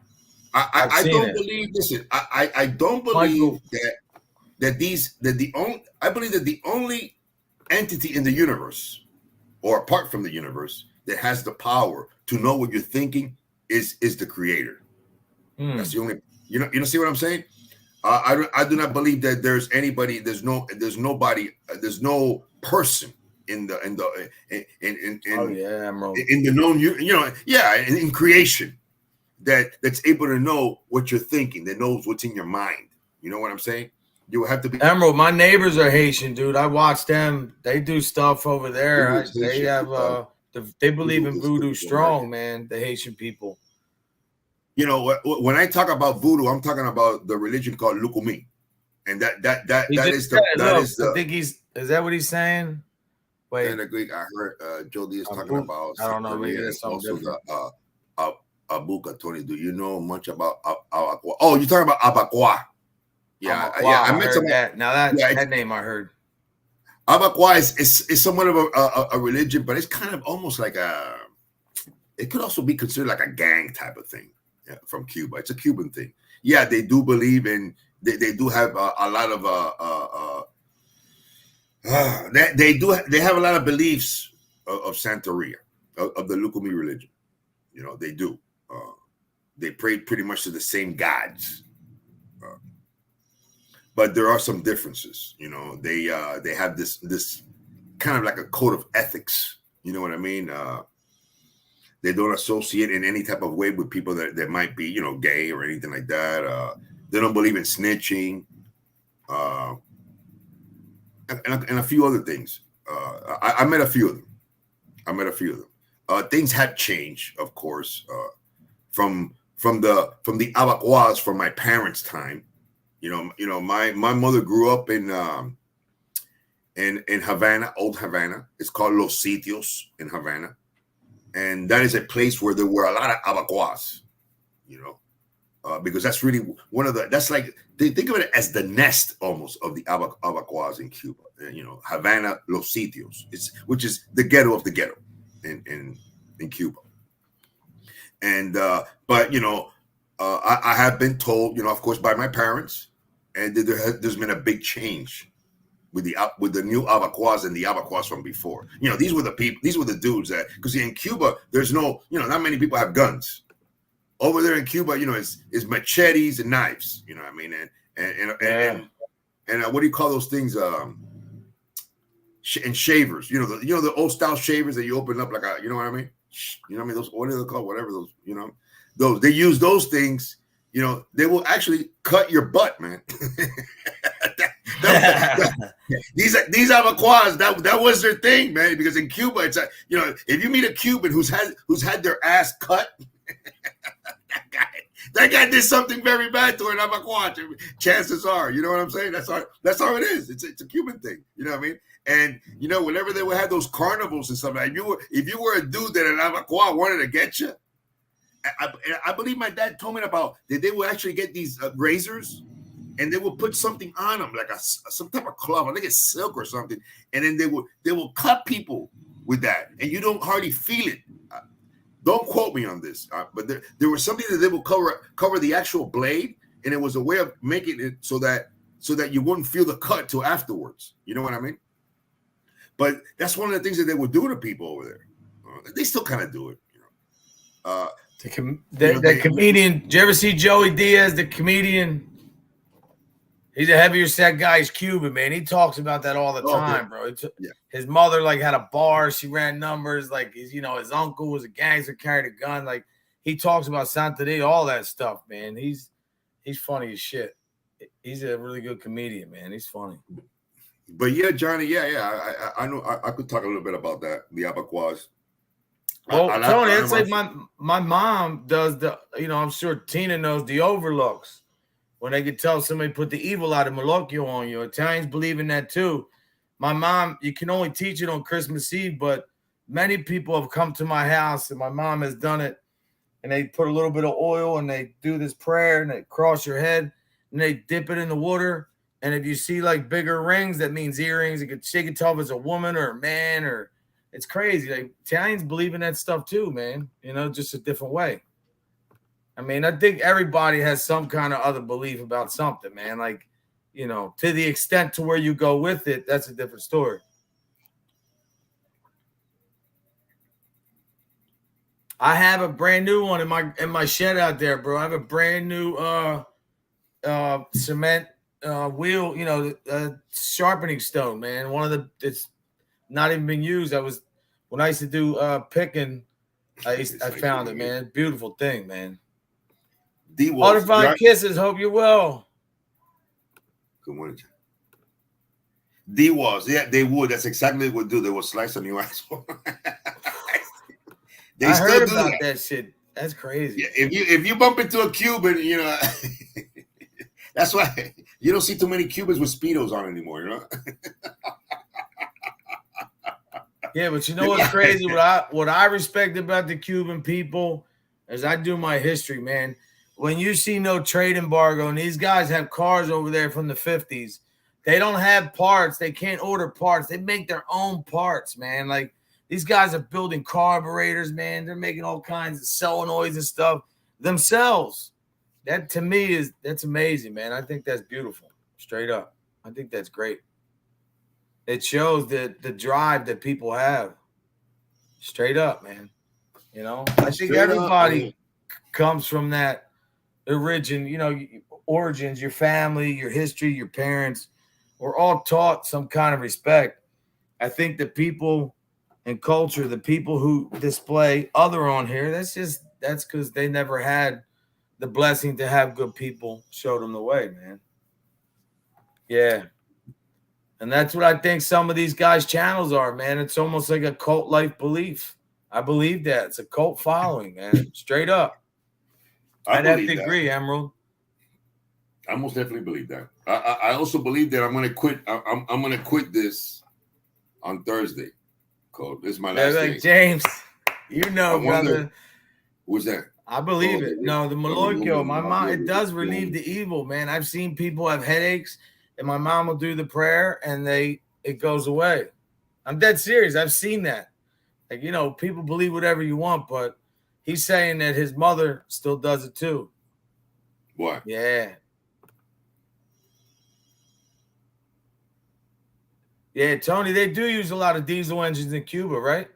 I don't believe. Listen, I don't believe I believe that the only entity in the universe, or apart from the universe, that has the power to know what you're thinking is the Creator. Mm. That's the only. You know, see what I'm saying? I do not believe that there's anybody. There's no person in the known. You know, in creation that's able to know what you're thinking. That knows what's in your mind. You know what I'm saying? You will have to be. Emerald, my neighbors are Haitian, dude. I watch them. They do stuff over there. They have they believe in voodoo strong, man. The Haitian people. You know, when I talk about voodoo, I'm talking about the religion called Lukumi, and that is the. I think is that what he's saying? Wait, in the Greek, I heard Jody is talking about. I don't know. Maybe that's something different. Abuka, Tony, do you know much about Abaqua? Oh, you're talking about Abaqua. Yeah, I meant that. Now that name I heard. Abaqua is somewhat of a religion, but it's kind of almost like it could also be considered like a gang type of thing from Cuba. It's a Cuban thing. Yeah, they do believe in. They do have a lot of they have a lot of beliefs of Santeria, of the Lukumi religion. You know, they do. They pray pretty much to the same gods. But there are some differences, you know. They have this kind of like a code of ethics You know what I mean? They don't associate in any type of way with people that might be, gay or anything like that. They don't believe in snitching, and a few other things. I met a few of them. Things had changed, of course, from the abacuas from my parents' time. My mother grew up in Havana, old Havana. It's called Los Sitios in Havana. And that is a place where there were a lot of abacuas, because that's really that's like, they think of it as the nest almost of the abacuas in Cuba. Havana, Los Sitios, which is the ghetto of the ghetto in Cuba. And, but, I have been told, of course, by my parents, and there's been a big change with the new abacuas and the abacuas from before. These were the dudes that, because in Cuba, there's not many people have guns. Over there in Cuba, it's machetes and knives, you know what I mean? And what do you call those things? And shavers, the old style shavers that you open up like you know what I mean? You know what I mean? Those, what are they called? Whatever those, those, they use those things, they will actually cut your butt, man. These abacuas, that was their thing, man. Because in Cuba, it's if you meet a Cuban who's had their ass cut, that guy did something very bad to an abacua. Chances are, you know what I'm saying? That's how it is. It's a Cuban thing, you know what I mean? And whenever they would have those carnivals and stuff, if you were a dude that an abacua wanted to get you, I believe my dad told me about that they would actually get these razors. And they will put something on them, like some type of cloth. I think it's silk or something. And then they will cut people with that, and you don't hardly feel it. Don't quote me on this, but there was something that they will cover the actual blade, and it was a way of making it so that you wouldn't feel the cut till afterwards. You know what I mean? But that's one of the things that they would do to people over there. They still kind of do it. The comedian. Did you ever see Joey Diaz, the comedian? He's a heavier set guy. He's Cuban, man. He talks about that all the time, bro. His mother had a bar. She ran numbers. His uncle was a gangster, carried a gun. He talks about Santeria, all that stuff, man. He's funny as shit. He's a really good comedian, man. He's funny. But yeah, Johnny, I know. I could talk a little bit about that, the abacuas. Well, Tony, it's like my mom does I'm sure Tina knows the overlooks. When they could tell somebody put the evil out of Malocchio on you. Italians believe in that too. My mom, you can only teach it on Christmas Eve, but many people have come to my house, and my mom has done it, and they put a little bit of oil, and they do this prayer, and they cross your head, and they dip it in the water, and if you see bigger rings, that means earrings. She can tell if it's a woman or a man, or it's crazy. Italians believe in that stuff too, man. Just a different way. I mean, I think everybody has some kind of other belief about something, man. To the extent to where you go with it, that's a different story. I have a brand new one in my shed out there, bro. I have a brand new cement wheel, sharpening stone, man. It's not even been used. When I used to do picking, I found it, man. Beautiful thing, man. Butterfly kisses. Hope you're well. Good morning. D-Walls. Yeah, they would. That's exactly what they do. They will slice on your asshole. I heard about that shit. That's crazy. Yeah, if you bump into a Cuban, that's why you don't see too many Cubans with Speedos on anymore, Yeah, but what's crazy? What I respect about the Cuban people is I do my history, man. When you see no trade embargo, and these guys have cars over there from the 50s, they don't have parts. They can't order parts. They make their own parts, man. These guys are building carburetors, man. They're making all kinds of solenoids and stuff themselves. That to me that's amazing, man. I think that's beautiful. Straight up. I think that's great. It shows the drive that people have. Straight up, man. I think everybody comes from that origins, your family, your history, your parents. We're all taught some kind of respect. I think the people and culture, the people who display other on here, that's because they never had the blessing to have good people show them the way, man. Yeah. And that's what I think some of these guys' channels are, man. It's almost like a cult life belief. I believe that. It's a cult following, man. Straight up. I'd have to agree, Emerald. I most definitely believe that. I also believe that I'm going to quit. I'm going to quit this on Thursday. Cool. This is my last day. James, you know, brother. What's that? I believe it. No, the Maloikyo, my mom, it does relieve the evil, man. I've seen people have headaches, and my mom will do the prayer, and it goes away. I'm dead serious. I've seen that. Like, you know, people believe whatever you want, but he's saying that his mother still does it too. What? Yeah. Yeah, Tony, they do use a lot of diesel engines in Cuba, right?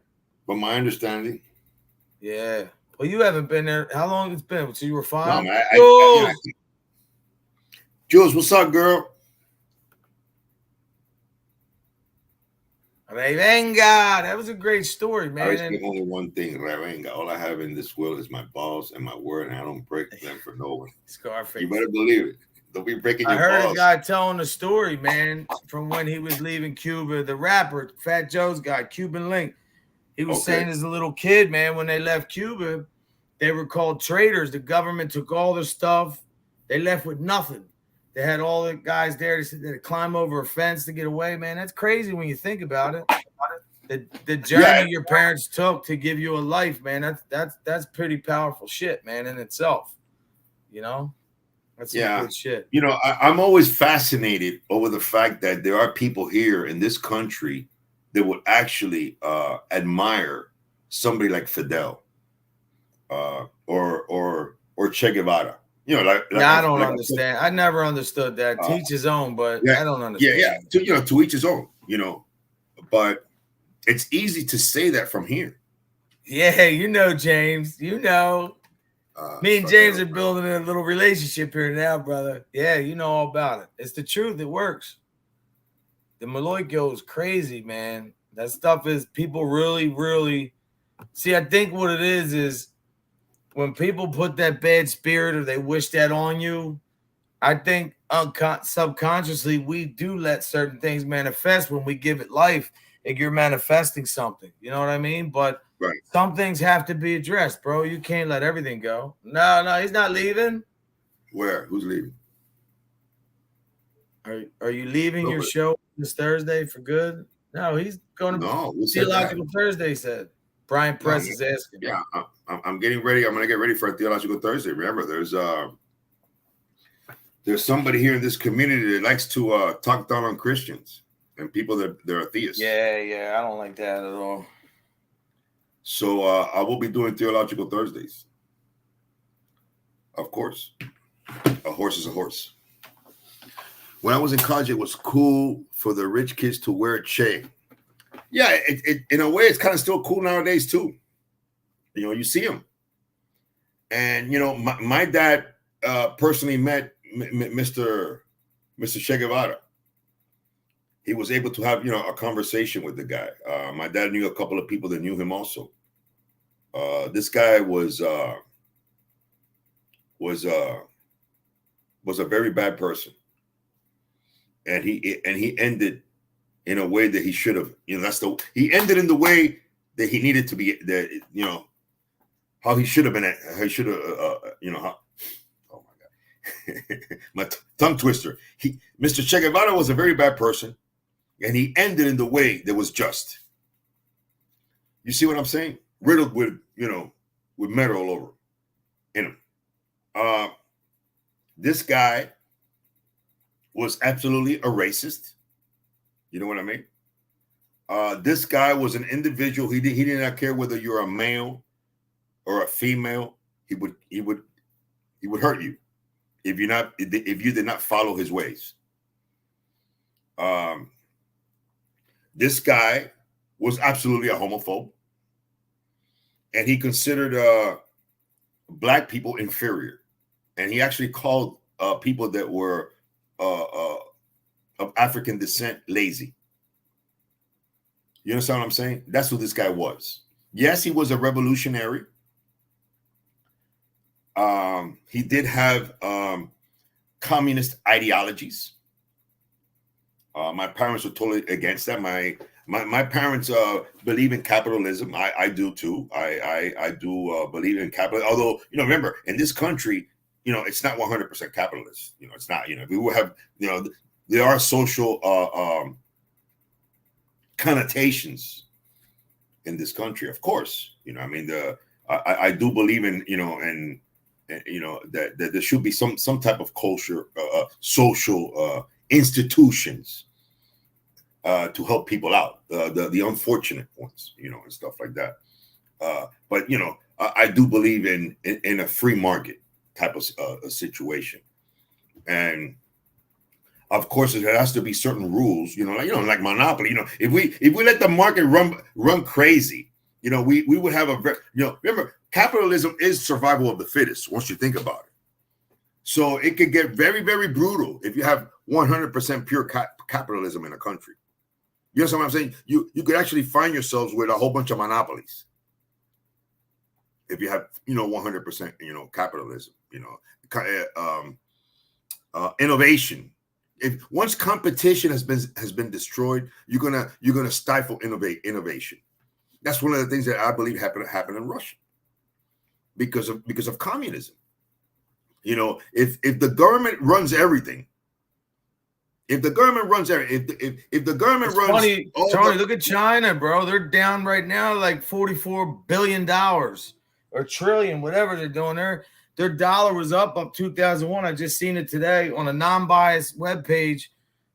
From my understanding. Yeah. Well, you haven't been there. How long it's been? So you were 5? No, Jules, what's up, girl? Revenga. That was a great story, man. There's only one thing, Revenga. All I have in this world is my balls and my word, and I don't break them for no one. Scarface. You better believe it. Don't be breaking your balls. I heard a guy telling a story, man, from when he was leaving Cuba. The rapper, Fat Joe's guy, Cuban Link. He was saying as a little kid, man, when they left Cuba, they were called traitors. The government took all their stuff. They left with nothing. They had all the guys there to climb over a fence to get away, man. That's crazy when you think about it. The journey your parents took to give you a life, man, that's pretty powerful shit, man, in itself. You know? That's some good shit. You know, I'm always fascinated over the fact that there are people here in this country that would actually admire somebody like Fidel or Che Guevara. You know, I don't understand. I never understood that. To each his own, but I don't understand. Yeah. To each his own. You know, but it's easy to say that from here. Yeah, you know, James. You know, me and James are building a little relationship here now, brother. Yeah, you know all about it. It's the truth. It works. The Maloikyo is crazy, man. That stuff is people really, really see. I think what it is when people put that bad spirit or they wish that on you, I think subconsciously we do let certain things manifest when we give it life. Like you're manifesting something. You know what I mean? But some things have to be addressed, bro. You can't let everything go. No, he's not leaving. Where? Who's leaving? Are you leaving your show this Thursday for good? No, he's going to Theological Thursday, he said. Brian Press is asking. Yeah, I'm getting ready. I'm going to get ready for a Theological Thursday. Remember, there's somebody here in this community that likes to talk down on Christians and people that are theists. Yeah, I don't like that at all. So I will be doing Theological Thursdays. Of course. A horse is a horse. When I was in college, it was cool for the rich kids to wear Che. Yeah, it in a way, it's kind of still cool nowadays, too. You know, you see them. And, you know, my dad personally met Mr. Che Guevara. He was able to have, you know, a conversation with the guy. My dad knew a couple of people that knew him also. This guy was a very bad person. And he ended in a way that he should have. You know, he ended in the way that he needed to be. That, you know, how he should have been. He should have. You know. Oh my God, my tongue twister. Mr. Che Guevara was a very bad person, and he ended in the way that was just. You see what I'm saying? Riddled with, you know, with metal all over in him. This guy was absolutely a racist. You know what I mean? This guy was an individual. He did not care whether you're a male or a female. He would hurt you if you did not follow his ways. This guy was absolutely a homophobe, and he considered black people inferior, and he actually called people that were of African descent lazy. You understand what I'm saying? That's who this guy was. Yes, he was a revolutionary. He did have communist ideologies. My parents were totally against that. My parents believe in capitalism. I do too. I do believe in capital. Although, remember, in this country, it's not 100% capitalist. It's not. We will have, there are social connotations in this country, of course. I do believe in, that there should be some type of culture, social institutions to help people out, the unfortunate ones, and stuff like that. But I do believe in a free market type of situation, and of course there has to be certain rules, like monopoly. If we let the market run crazy, we would have a remember, capitalism is survival of the fittest once you think about it. So it could get very, very brutal if you have 100% pure capitalism in a country. You know what I'm saying? You could actually find yourselves with a whole bunch of monopolies if you have 100% capitalism. Innovation. If once competition has been destroyed, you're gonna stifle innovation. That's one of the things that I believe happened in Russia because of communism. If the government runs everything, if the government runs funny, Tony, look at China, bro. They're down right now like $44 billion or trillion, whatever they're doing there. Their dollar was up 2001. I just seen it today on a non-biased webpage.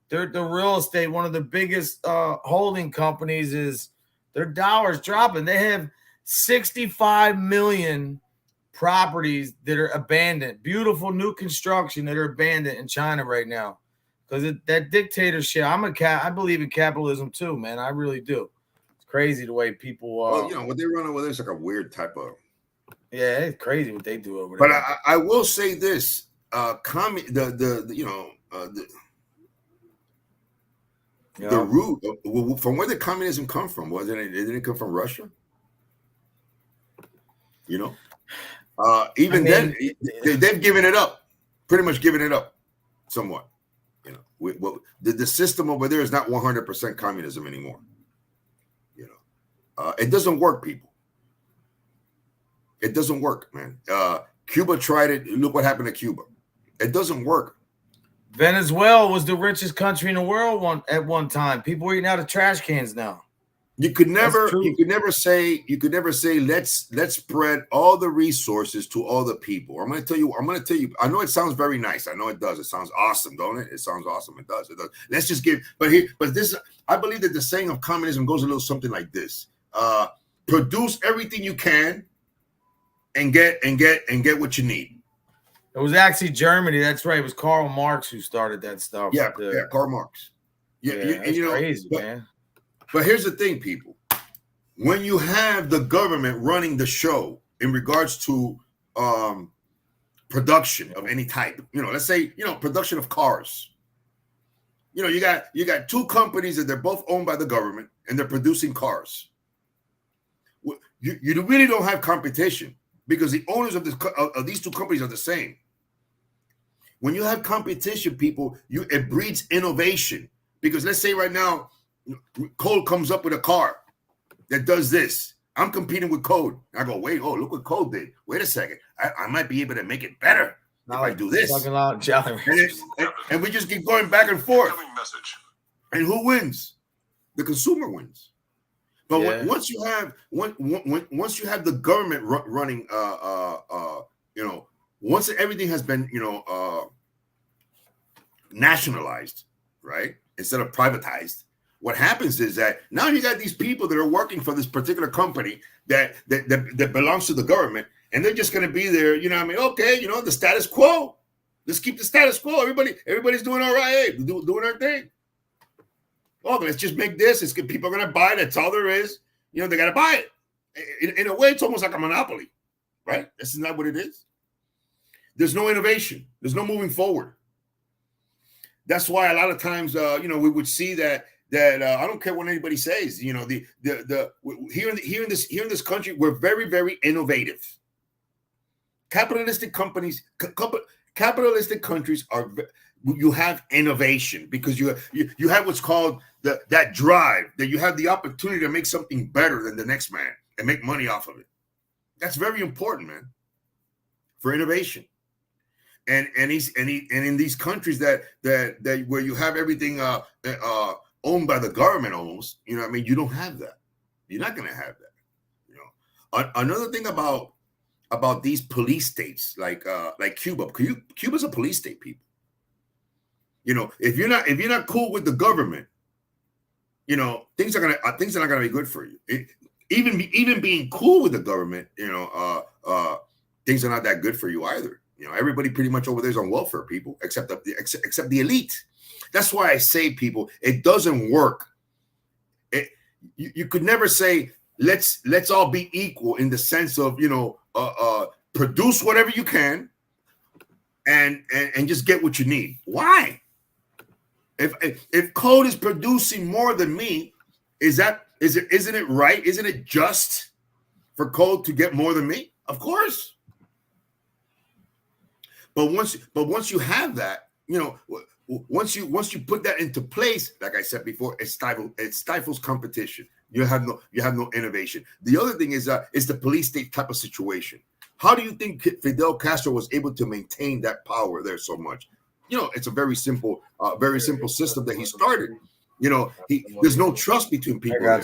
The real estate, one of the biggest holding companies, is their dollar's dropping. They have 65 million properties that are abandoned, beautiful new construction that are abandoned in China right now because that dictatorship. I believe in capitalism too, man. I really do. It's crazy the way people. What they run over there is like a weird type of. Yeah, it's crazy what they do over there. But I will say this: the root from where did communism come from? Didn't it come from Russia? Then they've given it up, pretty much given it up, somewhat. The system over there is not 100% communism anymore. It doesn't work, people. It doesn't work, man. Cuba tried it. Look what happened to Cuba. It doesn't work. Venezuela was the richest country in the world at one time. People were eating out of trash cans now. You could never say let's spread all the resources to all the people. I'm going to tell you. I know it sounds very nice. I know it does. It sounds awesome, don't it? It sounds awesome. It does. Let's just give. But this. I believe that the saying of communism goes a little something like this: produce everything you can, and get what you need. It was actually Germany. That's right. It was Karl Marx who started that stuff. Yeah, Karl Marx. It's crazy, man. But here's the thing, people. When you have the government running the show in regards to production of any type, let's say, production of cars. You got two companies that they're both owned by the government and they're producing cars. You really don't have competition because the owners of these two companies are the same. When you have competition, people, it breeds innovation. Because let's say right now, Code comes up with a car that does this. I'm competing with Code. I go, look what Code did. Wait a second. I might be able to make it better if I do this. And we just keep going back and forth. And who wins? The consumer wins. But once you have the government running, once everything has been, nationalized, right, instead of privatized, what happens is that now you got these people that are working for this particular company that belongs to the government, and they're just going to be there. Okay, the status quo. Let's keep the status quo. Everybody's doing all right. Hey, doing our thing. Oh, but let's just make this. It's good. People are going to buy it. That's all there is. They got to buy it. In a way, it's almost like a monopoly, right? This is not what it is. There's no innovation. There's no moving forward. That's why a lot of times, we would see that that I don't care what anybody says. You know, here in this country, we're very, very innovative. Capitalistic companies, capitalistic countries you have innovation because you have what's called that drive, that you have the opportunity to make something better than the next man and make money off of it. That's very important, man, for innovation. And in these countries that where you have everything owned by the government almost, you know what I mean, you don't have that. You're not going to have that. You know, another thing about these police states like Cuba. Cuba's a police state, people. You know, if you're not cool with the government, you know, things are not gonna be good for you. Even being cool with the government, you know, things are not that good for you either. You know, everybody pretty much over there is on welfare, people, except the elite. That's why I say, people, it doesn't work. You could never say let's all be equal in the sense of, you know, produce whatever you can and just get what you need. Why? If Code is producing more than me, isn't it right? Isn't it just for Code to get more than me? Of course. But once you have that, you know, once you put that into place, like I said before, it stifles competition. You have no innovation. The other thing is the police state type of situation. How do you think Fidel Castro was able to maintain that power there so much? You know, it's a very simple system that he started. You know, there's no trust between people there.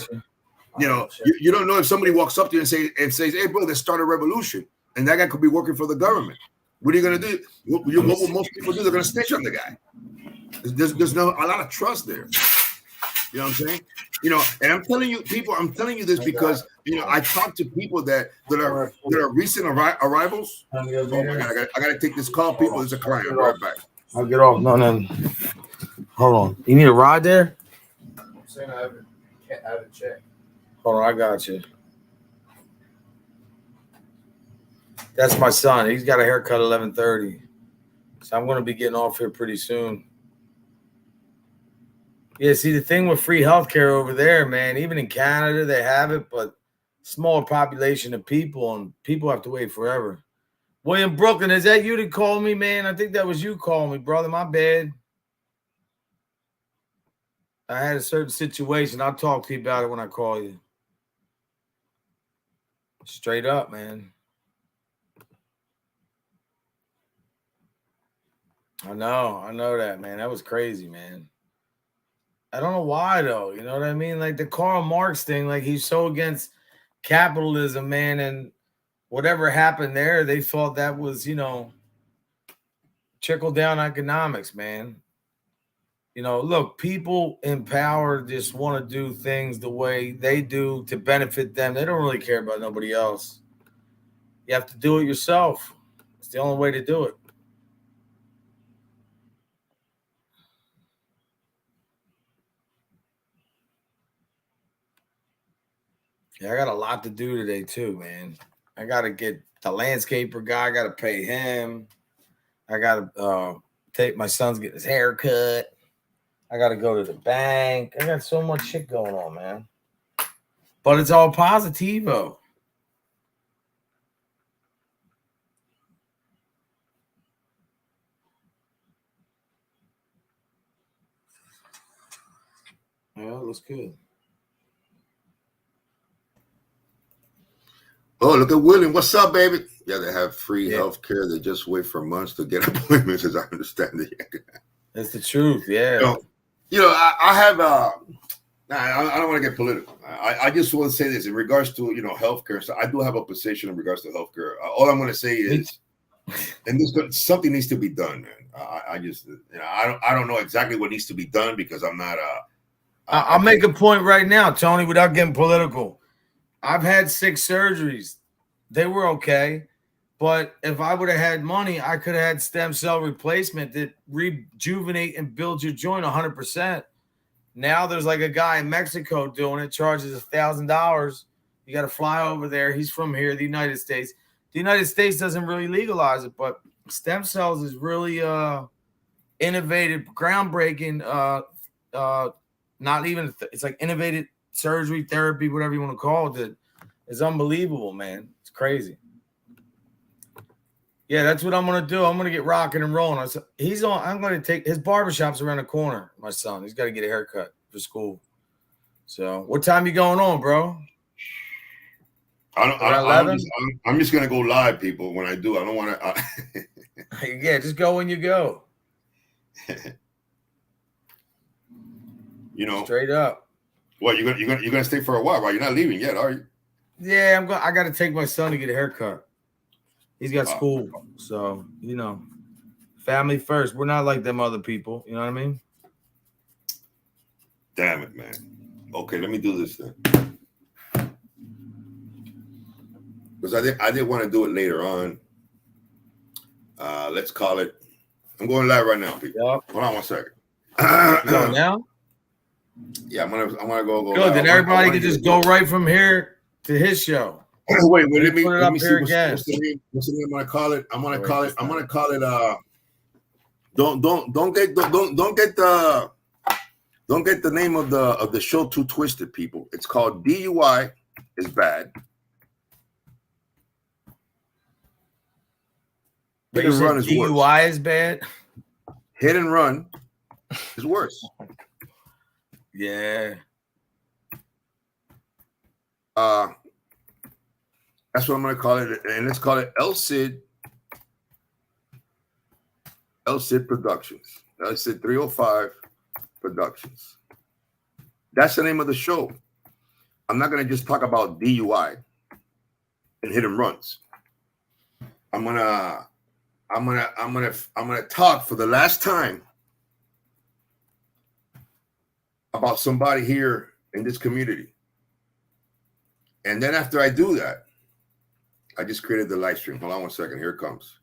You know, you don't know if somebody walks up to you and says, "Hey, bro, let's start a revolution," and that guy could be working for the government. What are you going to do? What will most people do? They're going to snitch on the guy. There's a lot of trust there. You know what I'm saying? You know, and I'm telling you, people, this because, you know, I talk to people that are recent arrivals. Oh my God, I got to take this call, people. There's a client. Right back. I'll get off. No. Hold on. You need a ride there? I'm saying I haven't checked. Hold on, I got you. That's my son. He's got a haircut at 11:30. So I'm going to be getting off here pretty soon. Yeah, see, the thing with free healthcare over there, man, even in Canada, they have it, but smaller population of people, and people have to wait forever. William Brooklyn, is that you that called me, man? I think that was you calling me, brother. My bad. I had a certain situation. I'll talk to you about it when I call you. Straight up, man. I know that, man. That was crazy, man. I don't know why, though. You know what I mean? Like the Karl Marx thing, like he's so against capitalism, man, and whatever happened there, they thought that was, you know, trickle down economics, man. You know, look, people in power just want to do things the way they do to benefit them. They don't really care about nobody else. You have to do it yourself. It's the only way to do it. Yeah, I got a lot to do today too, man. I got to get the landscaper guy. I got to pay him. I got to take my son's get his hair cut. I got to go to the bank. I got so much shit going on, man. But it's all positivo. Yeah, it looks good. Oh, look at William. What's up, baby? Yeah, they have free health care. They just wait for months to get appointments, as I understand it. That's the truth, yeah. I have I don't want to get political. I just want to say this in regards to, you know, healthcare. So I do have a position in regards to healthcare. All I'm going to say is, and something needs to be done, man. I just, you know, I don't know exactly what needs to be done because I'm not. I'll make a point right now, Tony, without getting political. I've had 6 surgeries. They were okay. But if I would have had money, I could have had stem cell replacement that rejuvenate and build your joint 100%. Now there's like a guy in Mexico doing it, charges $1,000. You got to fly over there. He's from here, the United States. The United States doesn't really legalize it, but stem cells is really innovative, groundbreaking not even, it's like innovative surgery, therapy, whatever you want to call it. It's unbelievable, man. It's crazy. Yeah, that's what I'm going to do. I'm going to get rocking and rolling. I'm going to take his barbershop's around the corner, my son. He's got to get a haircut for school. So what time you going on, bro? I'm just going to go live, people, when I do. I don't want to. Yeah, just go when you go. You know, straight up. What, you're gonna stay for a while, right? You're not leaving yet, are you? Yeah, I got to take my son to get a haircut. He's got school, so you know, family first. We're not like them other people. You know what I mean? Damn it, man. Okay, let me do this then, because I did want to do it later on. Let's call it. I'm going live right now, people. Yep. Hold on one second. You going now? Yeah, I'm gonna go. Good. Then everybody can just go right from here to his show. Wait, let me see what's the name I'm gonna call it. I'm gonna call it. Don't get the name of the show too twisted, people. It's called DUI is Bad. Hit and run is worse. DUI is bad. Hit and run is worse. Yeah. That's what I'm gonna call it, and let's call it El Cid Productions. El Cid 305 Productions. That's the name of the show. I'm not gonna just talk about DUI and hit and runs. I'm gonna talk for the last time about somebody here in this community. And then after I do that, I just created the live stream. Hold on one second. Here it comes.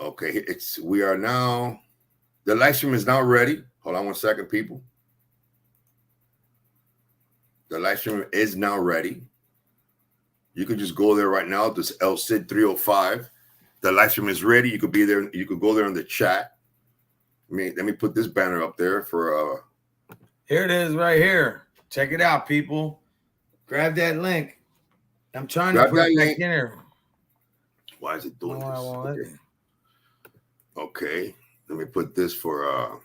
Okay, the live stream is now ready. Hold on one second, people. The live stream is now ready. You can just go there right now. This El Cid 305. The live stream is ready. You could be there. You could go there in the chat. Let me put this banner up there for. Here it is, right here. Check it out, people. Grab that link. I'm trying to put it back in there. Why is it doing this? Okay. Let me put this for.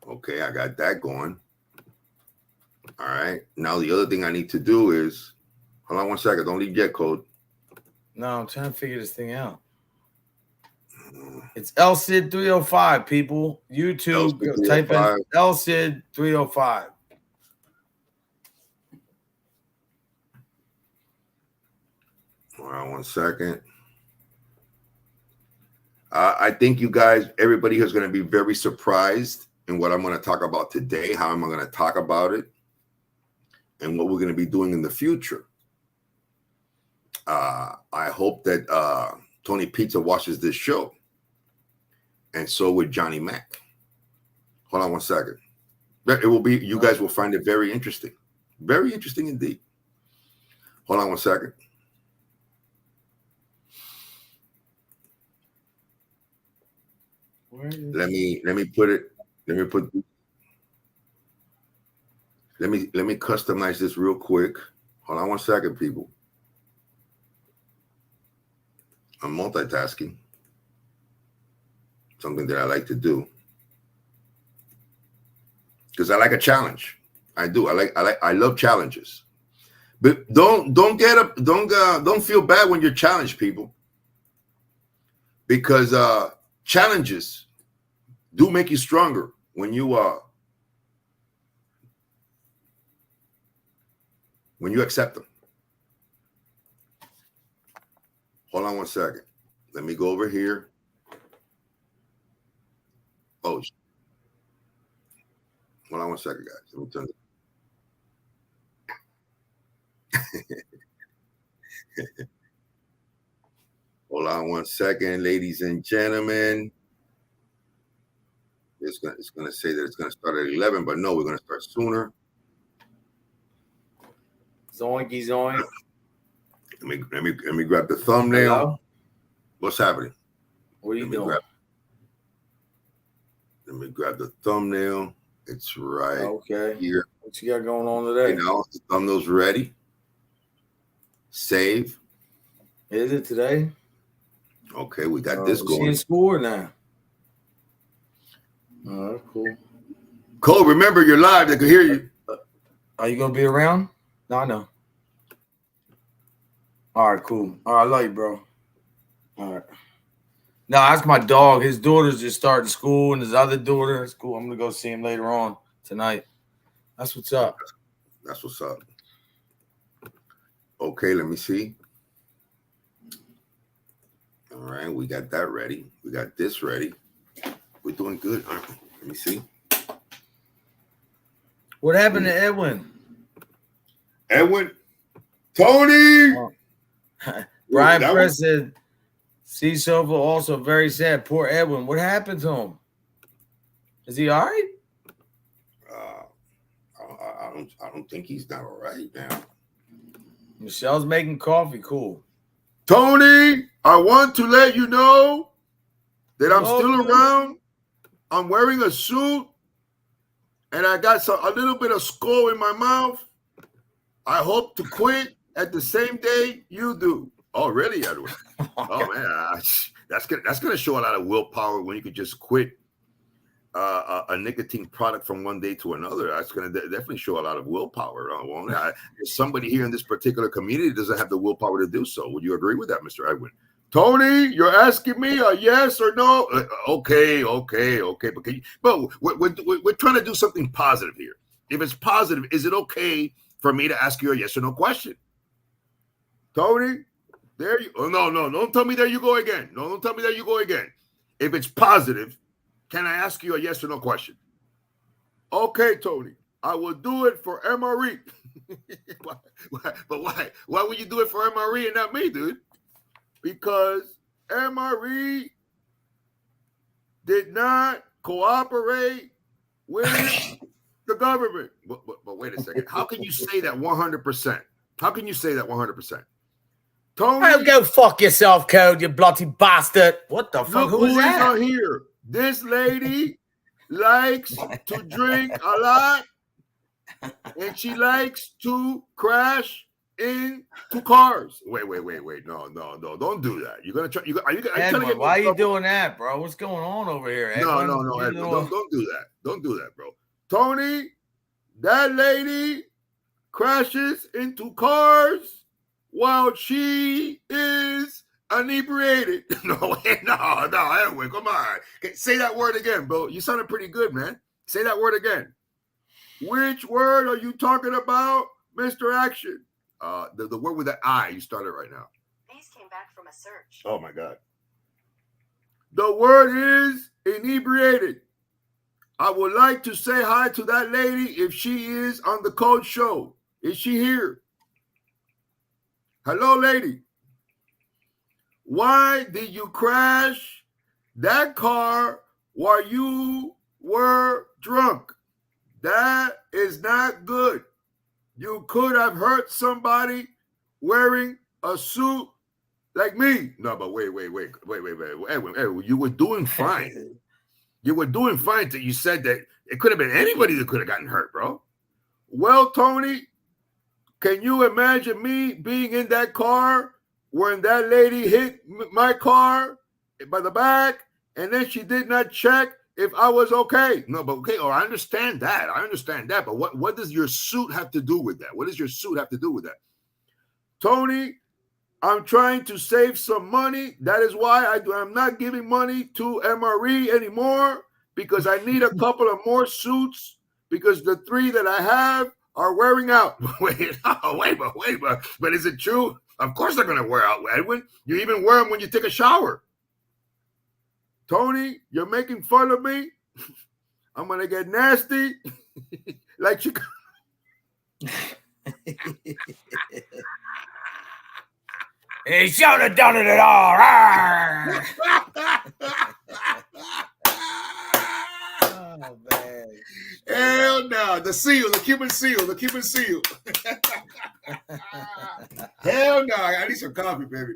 Okay, I got that going. All right. Now the other thing I need to do is, hold on one second. Don't leave yet, Code. No, I'm trying to figure this thing out. It's El Cid 305, people. YouTube, type in El Cid 305. Hold on one second. I think you guys, everybody is going to be very surprised in what I'm going to talk about today, how I'm going to talk about it, and what we're going to be doing in the future. I hope that Tony Pizza watches this show, and so would Johnny Mac. Hold on one second. It will be. You guys will find it very interesting indeed. Hold on one second. Let me customize this real quick. Hold on one second, people. I'm multitasking. Something that I like to do. Because I like a challenge. I do. I love challenges. But don't feel bad when you're challenged, people. Because challenges do make you stronger when you accept them. Hold on one second. Let me go over here. Oh, hold on one second, guys. Let me turn it. Hold on one second, ladies and gentlemen. It's gonna say that it's gonna start at 11, but no, we're gonna start sooner. Zoinky zoink. Let me grab the thumbnail. Hello? What's happening? What are you doing? Let Let me grab the thumbnail. It's right here. What you got going on today? You know, the thumbnail's ready. Save. Is it today? Okay, we got this going. In school now. Oh, that's cool. Cole, remember you're live. They can hear you. Are you gonna be around? No, I know. All right, cool. All right, I love you, bro. All right. No, that's my dog. His daughter's just starting school, and his other daughter is cool. I'm gonna go see him later on tonight. That's what's up. That's what's up. Okay, let me see. All right, we got that ready. We got this ready. We're doing good. All right, let me see. What happened to Edwin? Edwin? Tony! Brian Press said, "See Sofa also very sad. Poor Edwin. What happened to him? Is he all right?" I don't think he's not all right now. Michelle's making coffee. Cool. Tony, I want to let you know that I'm still around. I'm wearing a suit, and I got a little bit of skull in my mouth. I hope to quit at the same day you do. Oh, really, Edwin? Oh man, that's gonna show a lot of willpower when you could just quit a nicotine product from one day to another. That's gonna definitely show a lot of willpower. Somebody here in this particular community doesn't have the willpower to do so. Would you agree with that, Mr. Edwin? Tony, you're asking me a yes or no? Okay. But we're trying to do something positive here. If it's positive, is it okay for me to ask you a yes or no question? Tony, there you. Oh no! Don't tell me there you go again. No, don't tell me there you go again. If it's positive, can I ask you a yes or no question? Okay, Tony, I will do it for MRE. But why? Why would you do it for MRE and not me, dude? Because MRE did not cooperate with the government. But wait a second. How can you say that 100%? How can you say that 100%? Tony, oh, go fuck yourself, Code, you bloody bastard. What the fuck? Who is that? Not here. This lady likes to drink a lot, and she likes to crash into cars. Wait. No. Don't do that. You're gonna try. Are you trying to get why are you doing that, bro? What's going on over here, Edwin? No, Edwin. Don't do that. Don't do that, bro. Tony, that lady crashes into cars while she is inebriated. No, Edwin, come on. Say that word again, bro. You sounded pretty good, man. Say that word again. Which word are you talking about, Mr. Action? The word with the I. You started right now. These came back from a search. Oh, my God. The word is inebriated. I would like to say hi to that lady if she is on the Code Show. Is she here? Hello, lady. Why did you crash that car while you were drunk? That is not good. You could have hurt somebody wearing a suit like me. No, but wait. Edwin, you were doing fine. You were doing fine till you said that it could have been anybody that could have gotten hurt, bro. Well, Tony, can you imagine me being in that car when that lady hit my car by the back and then she did not check if I was okay? No, but okay. I understand that. But what does your suit have to do with that? What does your suit have to do with that? Tony, I'm trying to save some money. That is why I'm not giving money to MRE anymore, because I need a couple of more suits because the 3 that I have are wearing out. But is it true? Of course they're going to wear out, Edwin. You even wear them when you take a shower. Tony, you're making fun of me. I'm going to get nasty like you. He should have done it at all. Oh, man. Hell no. The Cuban seal. Hell no. I need some coffee, baby.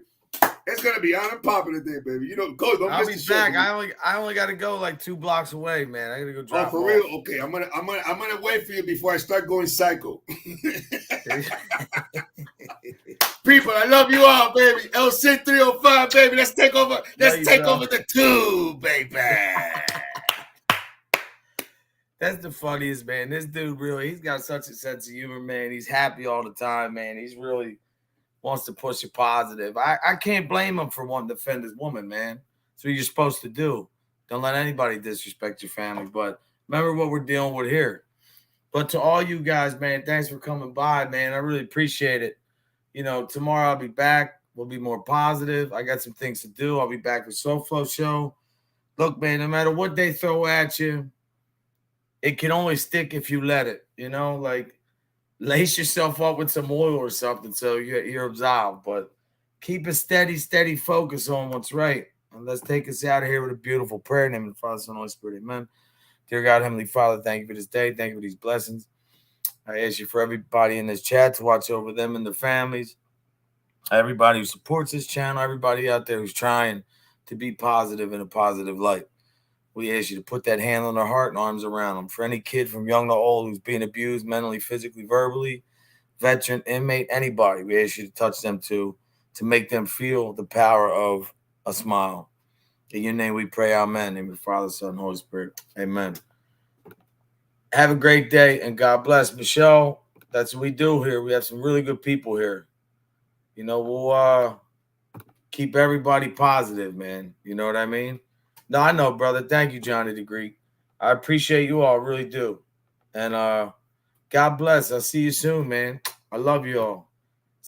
It's gonna be on and popping today, baby. You know, go. Don't I'll miss be the back. show. I only got to go like 2 blocks away, man. I got to go drop. Oh, for real? Okay, I'm gonna wait for you before I start going psycho. People, I love you all, baby. LC 305, baby. Let's take over. Let's take over the tube, baby. That's the funniest, man. This dude really, he's got such a sense of humor, man. He's happy all the time, man. He's really wants to push it positive. I can't blame him for wanting to defend his woman, man. That's what you're supposed to do. Don't let anybody disrespect your family. But remember what we're dealing with here. But to all you guys, man, thanks for coming by, man. I really appreciate it. You know, tomorrow I'll be back. We'll be more positive. I got some things to do. I'll be back with SoFlo Show. Look, man, no matter what they throw at you, it can only stick if you let it. You know, like, lace yourself up with some oil or something so you're absolved. But keep a steady focus on what's right. And let's take us out of here with a beautiful prayer in the name of the Father, Son, and Holy Spirit. Amen. Dear God, Heavenly Father, thank you for this day. Thank you for these blessings. I ask you for everybody in this chat to watch over them and their families. Everybody who supports this channel, everybody out there who's trying to be positive in a positive light. We ask you to put that hand on their heart and arms around them. For any kid from young to old who's being abused mentally, physically, verbally, veteran, inmate, anybody, we ask you to touch them to make them feel the power of a smile. In your name we pray, amen. In the name of the Father, Son, and Holy Spirit. Amen. Have a great day and God bless. Michelle, that's what we do here. We have some really good people here. You know, we'll keep everybody positive, man. You know what I mean? No, I know, brother. Thank you, Johnny the Greek. I appreciate you all, really do. And God bless. I'll see you soon, man. I love you all.